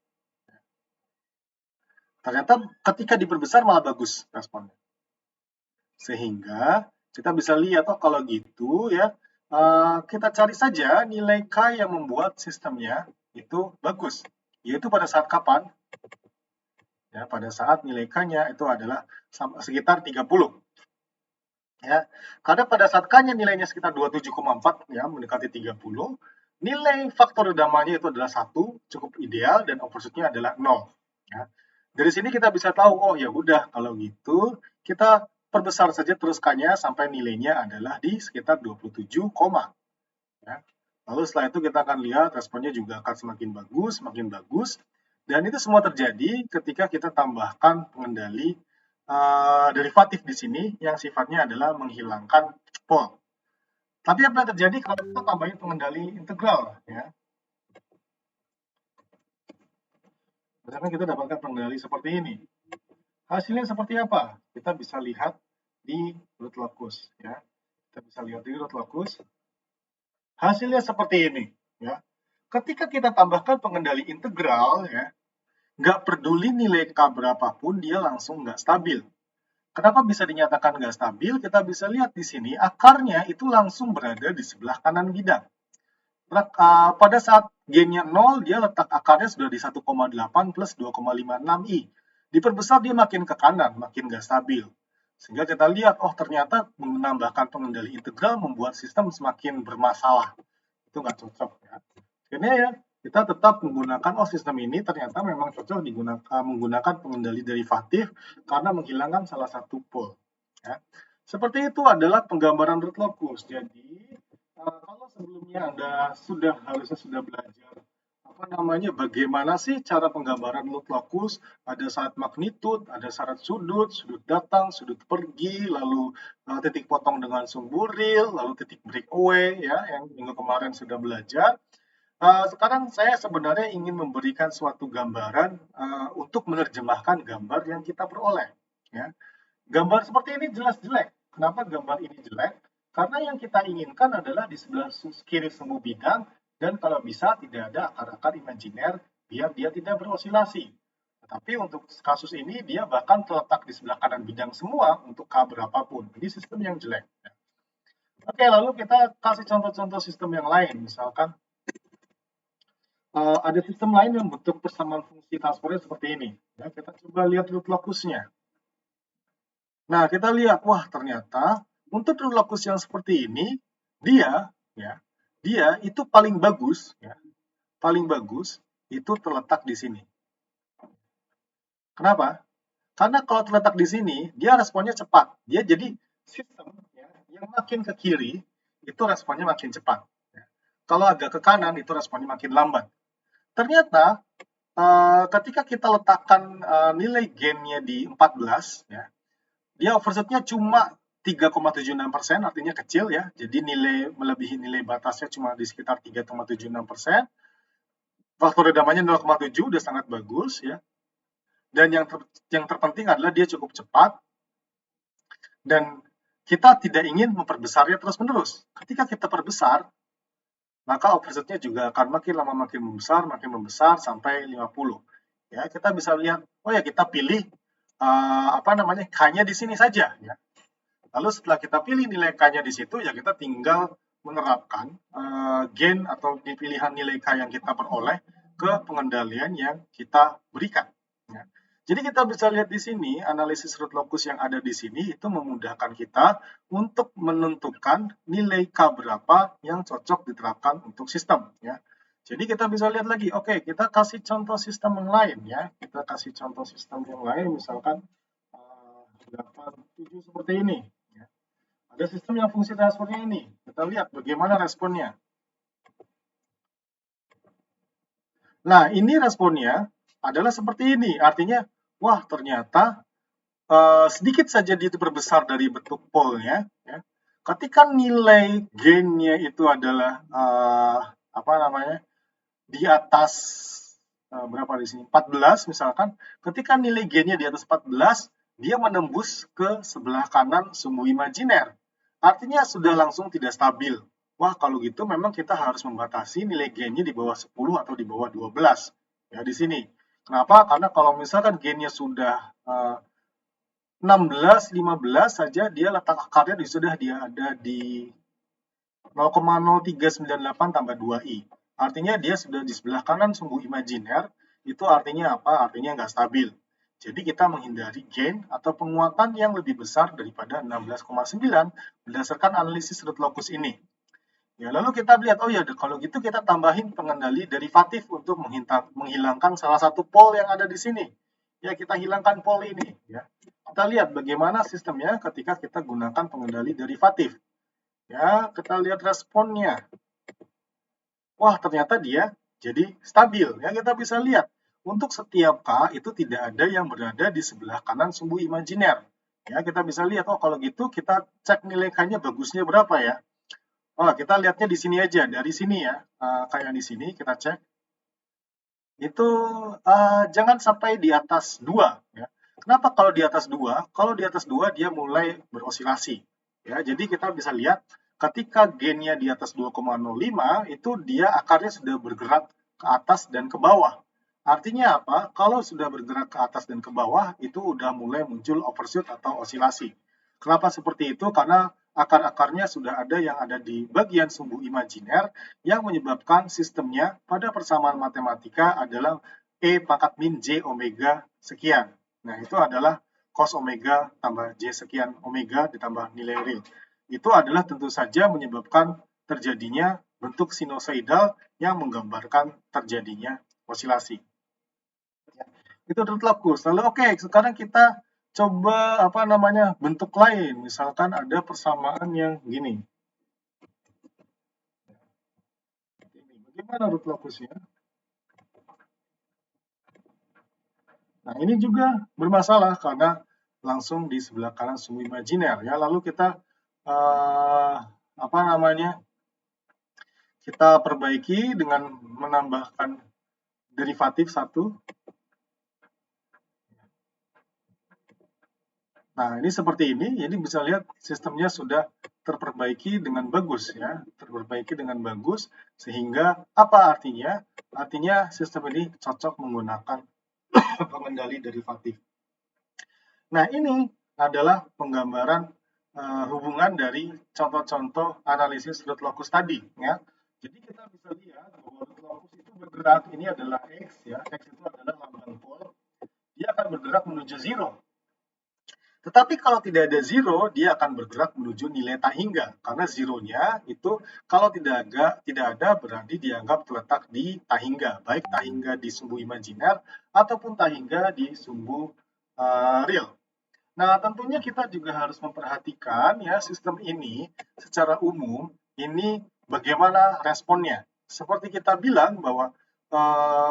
ternyata ketika diperbesar malah bagus responnya. Sehingga kita bisa lihat, oh kalau gitu ya, kita cari saja nilai K yang membuat sistemnya itu bagus. Yaitu pada saat kapan? Ya, pada saat nilai K-nya itu adalah sekitar 30. Ya, karena pada saat K-nya nilainya sekitar 27,4, ya, mendekati 30, nilai faktor redamanya itu adalah 1, cukup ideal, dan overshoot-nya adalah 0. Ya. Dari sini kita bisa tahu, oh ya udah, kalau gitu kita perbesar saja terus K-nya sampai nilainya adalah di sekitar 27, ya. Lalu setelah itu kita akan lihat responnya juga akan semakin bagus, dan itu semua terjadi ketika kita tambahkan pengendali derivatif di sini yang sifatnya adalah menghilangkan pol. Tapi apa yang terjadi kalau kita tambahin pengendali integral, ya? Misalkan kita dapatkan pengendali seperti ini. Hasilnya seperti apa? Kita bisa lihat di root locus, ya. Kita bisa lihat di root locus. Hasilnya seperti ini, ya. Ketika kita tambahkan pengendali integral, ya, nggak peduli nilai K berapapun, dia langsung nggak stabil. Kenapa bisa dinyatakan nggak stabil? Kita bisa lihat di sini, akarnya itu langsung berada di sebelah kanan bidang. Pada saat gainnya 0, dia letak akarnya sudah di 1,8 plus 2,56 I. Diperbesar dia makin ke kanan, makin nggak stabil. Sehingga kita lihat, oh ternyata menambahkan pengendali integral membuat sistem semakin bermasalah. Itu nggak cocok. Ya. Akhirnya ya, kita tetap menggunakan, oh sistem ini ternyata memang cocok menggunakan pengendali derivatif karena menghilangkan salah satu pol. Ya. Seperti itu adalah penggambaran root locus. Jadi kalau sebelumnya Anda harusnya sudah belajar bagaimana sih cara penggambaran root locus, ada saat magnitude, ada syarat sudut datang, sudut pergi, lalu titik potong dengan sumbu real, lalu titik breakaway, ya, yang minggu kemarin sudah belajar. Sekarang saya sebenarnya ingin memberikan suatu gambaran untuk menerjemahkan gambar yang kita peroleh. Ya. Gambar seperti ini jelas jelek. Kenapa gambar ini jelek? Karena yang kita inginkan adalah di sebelah kiri sumbu bidang, dan kalau bisa tidak ada akar-akar imajiner biar dia tidak berosilasi. Tetapi untuk kasus ini dia bahkan terletak di sebelah kanan bidang semua untuk K berapapun. Ini sistem yang jelek. Oke, lalu kita kasih contoh-contoh sistem yang lain. Misalkan ada sistem lain yang bentuk persamaan fungsi transfernya seperti ini. Ya, kita coba lihat root locusnya. Nah, kita lihat, wah ternyata untuk root locus yang seperti ini, dia itu paling bagus, itu terletak di sini. Kenapa? Karena kalau terletak di sini, dia responnya cepat. Dia jadi sistem yang makin ke kiri, itu responnya makin cepat. Kalau agak ke kanan, itu responnya makin lambat. Ternyata ketika kita letakkan nilai gain-nya di 14, ya, dia overshoot-nya cuma 3,76%, artinya kecil ya. Jadi nilai melebihi nilai batasnya cuma di sekitar 3,76%. Faktor redamanya 0,7 udah sangat bagus ya. Dan yang terpenting adalah dia cukup cepat dan kita tidak ingin memperbesarnya terus-menerus. Ketika kita perbesar, maka overshoot-nya juga akan makin lama makin membesar sampai 50. Ya, kita bisa lihat, oh ya kita pilih K-nya di sini saja ya. Lalu setelah kita pilih nilai K-nya di situ, ya kita tinggal menerapkan gain atau pilihan nilai K yang kita peroleh ke pengendalian yang kita berikan. Ya. Jadi kita bisa lihat di sini, analisis root locus yang ada di sini itu memudahkan kita untuk menentukan nilai K berapa yang cocok diterapkan untuk sistem. Ya. Jadi kita bisa lihat lagi, oke, kita kasih contoh sistem yang lain ya. Kita kasih contoh sistem yang lain, misalkan 87 seperti ini. Ya. Ada sistem yang fungsi transfernya ini. Kita lihat bagaimana responnya. Nah, ini responnya adalah seperti ini. Artinya, wah ternyata sedikit saja dia diperbesar dari bentuk polnya. Ya. Ketika nilai gain-nya itu adalah di atas berapa di sini? 14 misalkan. Ketika nilai gain-nya di atas 14, dia menembus ke sebelah kanan sumbu imajiner. Artinya sudah langsung tidak stabil. Wah, kalau gitu memang kita harus membatasi nilai gain-nya di bawah 10 atau di bawah 12. Ya, di sini. Kenapa? Karena kalau misalkan gain-nya sudah 16, 15 saja, dia letak akarnya sudah dia ada di 0,0398 tambah 2i. Artinya dia sudah di sebelah kanan sumbu imajiner. Itu artinya apa? Artinya nggak stabil. Jadi kita menghindari gain atau penguatan yang lebih besar daripada 16,9 berdasarkan analisis root locus ini. Ya, lalu kita lihat, oh ya, kalau gitu kita tambahin pengendali derivatif untuk menghilangkan salah satu pol yang ada di sini. Ya, kita hilangkan pol ini. Ya. Kita lihat bagaimana sistemnya ketika kita gunakan pengendali derivatif. Ya, kita lihat responnya. Wah, ternyata dia jadi stabil. Ya, kita bisa lihat. Untuk setiap K itu tidak ada yang berada di sebelah kanan sumbu imajiner. Ya, kita bisa lihat, oh kalau gitu kita cek nilai K-nya bagusnya berapa ya. Oh, kita lihatnya di sini aja, dari sini ya, kayak di sini kita cek. Itu jangan sampai di atas 2. Ya. Kenapa kalau di atas 2? Kalau di atas 2 dia mulai berosilasi. Ya, jadi kita bisa lihat ketika gain-nya di atas 2,05 itu dia akarnya sudah bergerak ke atas dan ke bawah. Artinya apa? Kalau sudah bergerak ke atas dan ke bawah itu udah mulai muncul overshoot atau osilasi. Kenapa seperti itu? Karena akar-akarnya sudah ada yang ada di bagian sumbu imajiner yang menyebabkan sistemnya pada persamaan matematika adalah E pangkat min J omega sekian. Nah, itu adalah cos omega tambah J sekian omega ditambah nilai real. Itu adalah tentu saja menyebabkan terjadinya bentuk sinusoidal yang menggambarkan terjadinya osilasi. Itu root locus. Lalu oke, sekarang kita coba bentuk lain, misalkan ada persamaan yang gini. Bagaimana root locusnya? Nah, ini juga bermasalah karena langsung di sebelah kanan sumbu imajiner ya. Lalu kita kita perbaiki dengan menambahkan derivatif 1. Nah, ini seperti ini, jadi bisa lihat sistemnya sudah terperbaiki dengan bagus ya, terperbaiki dengan bagus, sehingga apa artinya? Artinya sistem ini cocok menggunakan pengendali derivatif. Nah, ini adalah penggambaran hubungan dari contoh-contoh analisis root locus tadi ya. Jadi kita bisa lihat bahwa root locus itu bergerak, ini adalah X ya, X itu adalah lambang pol, dia akan bergerak menuju 0. Tetapi kalau tidak ada zero, dia akan bergerak menuju nilai tak hingga. Karena zero-nya itu kalau tidak ada berarti dianggap terletak di tak hingga. Baik tak hingga di sumbu imajiner ataupun tak hingga di sumbu real. Nah, tentunya kita juga harus memperhatikan ya sistem ini secara umum ini bagaimana responnya. Seperti kita bilang bahwa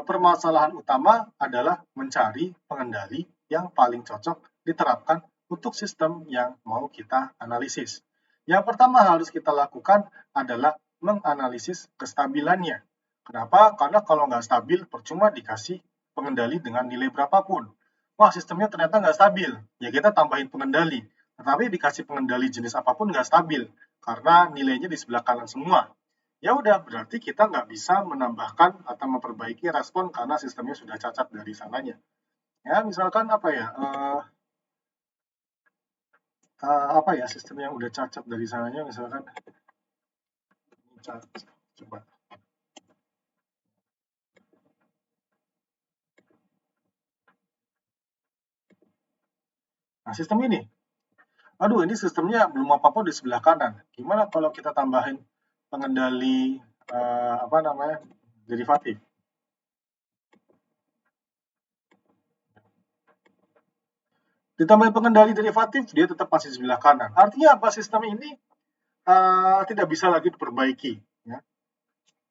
permasalahan utama adalah mencari pengendali yang paling cocok diterapkan untuk sistem yang mau kita analisis. Yang pertama harus kita lakukan adalah menganalisis kestabilannya. Kenapa? Karena kalau nggak stabil, percuma dikasih pengendali dengan nilai berapapun. Wah, sistemnya ternyata nggak stabil. Ya kita tambahin pengendali. Tetapi dikasih pengendali jenis apapun nggak stabil. Karena nilainya di sebelah kanan semua. Ya udah, berarti kita nggak bisa menambahkan atau memperbaiki respon karena sistemnya sudah cacat dari sananya. Ya, misalkan apa ya, apa ya sistem yang udah cacat dari sananya, misalkan coba. Nah, sistem ini. Aduh, ini sistemnya belum apa-apa di sebelah kanan. Gimana kalau kita tambahin pengendali apa namanya? Derivatif. Ditambahin pengendali derivatif, dia tetap masih di sebelah kanan. Artinya apa? Sistem ini tidak bisa lagi diperbaiki. Ya.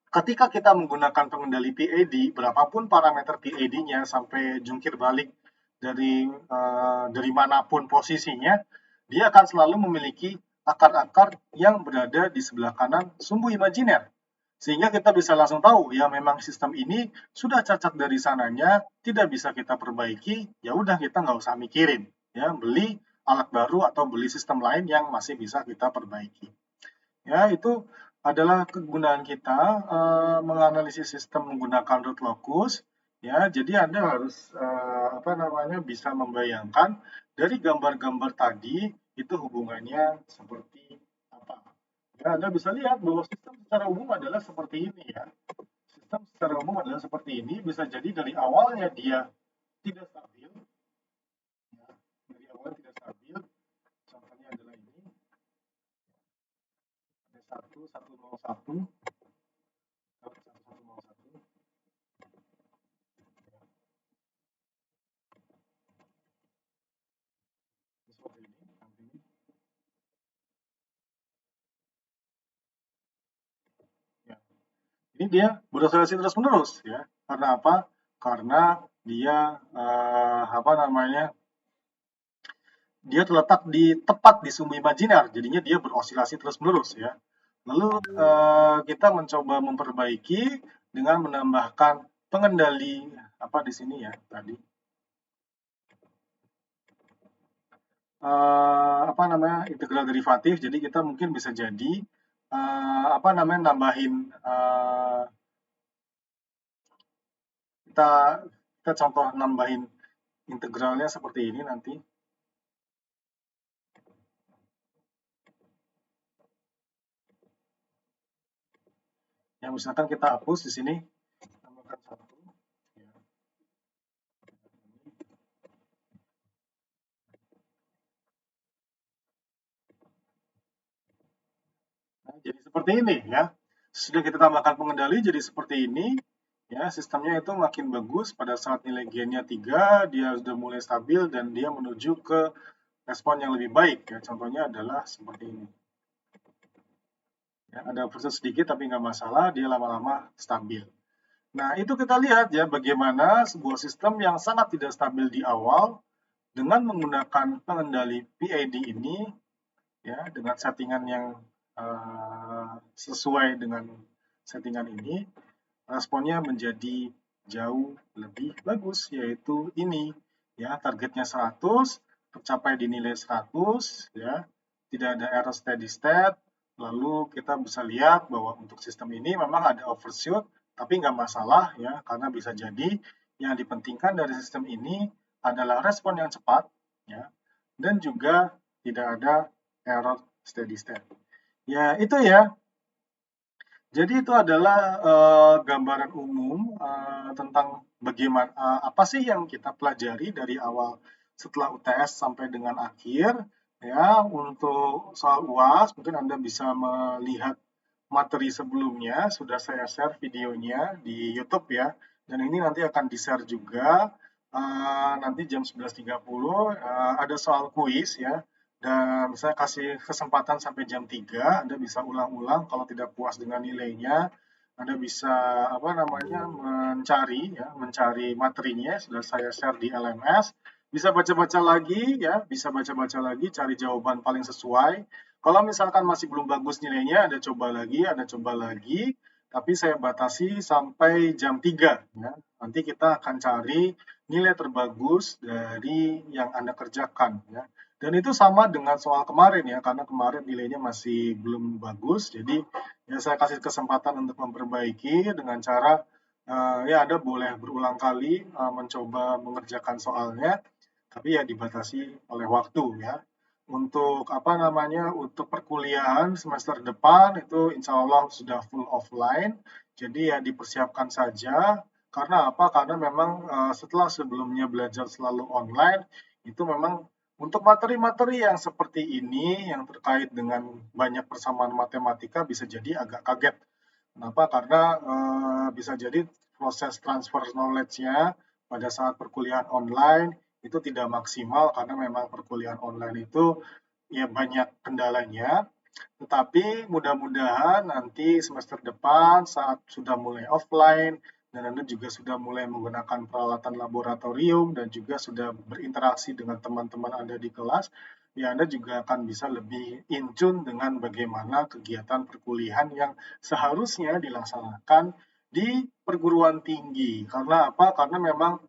Ketika kita menggunakan pengendali PID, berapapun parameter PID-nya sampai jungkir balik dari manapun posisinya, dia akan selalu memiliki akar-akar yang berada di sebelah kanan sumbu imajiner. Sehingga kita bisa langsung tahu, ya memang sistem ini sudah cacat dari sananya, tidak bisa kita perbaiki, ya udah kita nggak usah mikirin. Ya, beli alat baru atau beli sistem lain yang masih bisa kita perbaiki. Ya, itu adalah kegunaan kita menganalisis sistem menggunakan root locus. Ya, jadi Anda harus bisa membayangkan dari gambar-gambar tadi itu hubungannya seperti apa. Ya, Anda bisa lihat bahwa sistem secara umum adalah seperti ini ya. Sistem secara umum adalah seperti ini, bisa jadi dari awalnya dia tidak stabil. Ya, dari awalnya tidak stabil. Contohnya adalah ini. Ada 101. Seperti ini. Ya. Ini dia beroscilasi terus-menerus ya. Karena apa? Karena dia dia terletak tepat di sumbu imajiner, jadinya dia beroscilasi terus-menerus ya. Lalu kita mencoba memperbaiki dengan menambahkan pengendali apa di sini ya tadi. Integral derivatif. Jadi kita mungkin bisa jadi nambahin kita contoh nambahin integralnya seperti ini nanti. Ya, misalkan kita hapus di sini, tambahkan 1. Ya. Nah, jadi seperti ini ya. Sudah kita tambahkan pengendali jadi seperti ini. Ya, sistemnya itu makin bagus pada saat nilai G-nya 3, dia sudah mulai stabil dan dia menuju ke respon yang lebih baik ya. Contohnya adalah seperti ini. Ya, ada overshoot sedikit tapi nggak masalah, dia lama-lama stabil. Nah, itu kita lihat ya bagaimana sebuah sistem yang sangat tidak stabil di awal dengan menggunakan pengendali PID ini ya dengan settingan yang sesuai dengan settingan ini, responnya menjadi jauh lebih bagus, yaitu ini ya, targetnya 100 tercapai di nilai 100 ya, tidak ada error steady state. Lalu kita bisa lihat bahwa untuk sistem ini memang ada overshoot, tapi nggak masalah ya, karena bisa jadi yang dipentingkan dari sistem ini adalah respon yang cepat ya, dan juga tidak ada error steady state. Ya, itu ya. Jadi itu adalah gambaran umum tentang bagaimana apa sih yang kita pelajari dari awal setelah UTS sampai dengan akhir ya. Untuk soal UAS mungkin Anda bisa melihat materi sebelumnya, sudah saya share videonya di YouTube ya, dan ini nanti akan di-share juga nanti jam 11.30 ada soal kuis ya. Dan saya kasih kesempatan sampai jam 3, Anda bisa ulang-ulang kalau tidak puas dengan nilainya. Anda bisa mencari materinya, sudah saya share di LMS. bisa baca-baca lagi ya, bisa baca-baca lagi, cari jawaban paling sesuai. Kalau misalkan masih belum bagus nilainya, ada coba lagi, tapi saya batasi sampai jam 3 ya. Nanti kita akan cari nilai terbagus dari yang Anda kerjakan ya. Dan itu sama dengan soal kemarin ya, karena kemarin nilainya masih belum bagus, jadi ya saya kasih kesempatan untuk memperbaiki dengan cara ya Anda boleh berulang kali mencoba mengerjakan soalnya, tapi ya dibatasi oleh waktu ya. Untuk apa namanya, untuk perkuliahan semester depan itu insya Allah sudah full offline, jadi ya dipersiapkan saja. Karena apa? Karena memang setelah sebelumnya belajar selalu online, itu memang untuk materi-materi yang seperti ini, yang terkait dengan banyak persamaan matematika bisa jadi agak kaget. Kenapa? Karena bisa jadi proses transfer knowledge-nya pada saat perkuliahan online itu tidak maksimal karena memang perkuliahan online itu ya banyak kendalanya. Tetapi mudah-mudahan nanti semester depan saat sudah mulai offline dan Anda juga sudah mulai menggunakan peralatan laboratorium dan juga sudah berinteraksi dengan teman-teman Anda di kelas, ya Anda juga akan bisa lebih in tune dengan bagaimana kegiatan perkuliahan yang seharusnya dilaksanakan di perguruan tinggi. Karena apa? Karena memang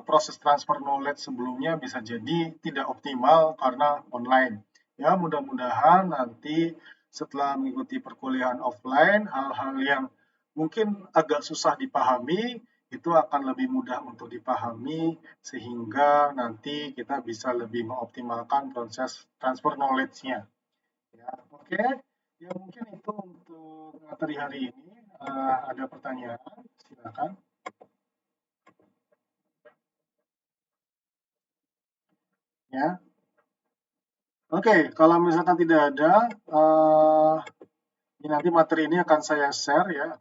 proses transfer knowledge sebelumnya bisa jadi tidak optimal karena online. Ya, mudah-mudahan nanti setelah mengikuti perkuliahan offline, hal-hal yang mungkin agak susah dipahami, itu akan lebih mudah untuk dipahami, sehingga nanti kita bisa lebih mengoptimalkan proses transfer knowledge-nya. Ya, oke. Ya, mungkin itu untuk materi hari ini. Ada pertanyaan? Silakan. Ya. Oke, kalau misalkan tidak ada, ini nanti materi ini akan saya share ya,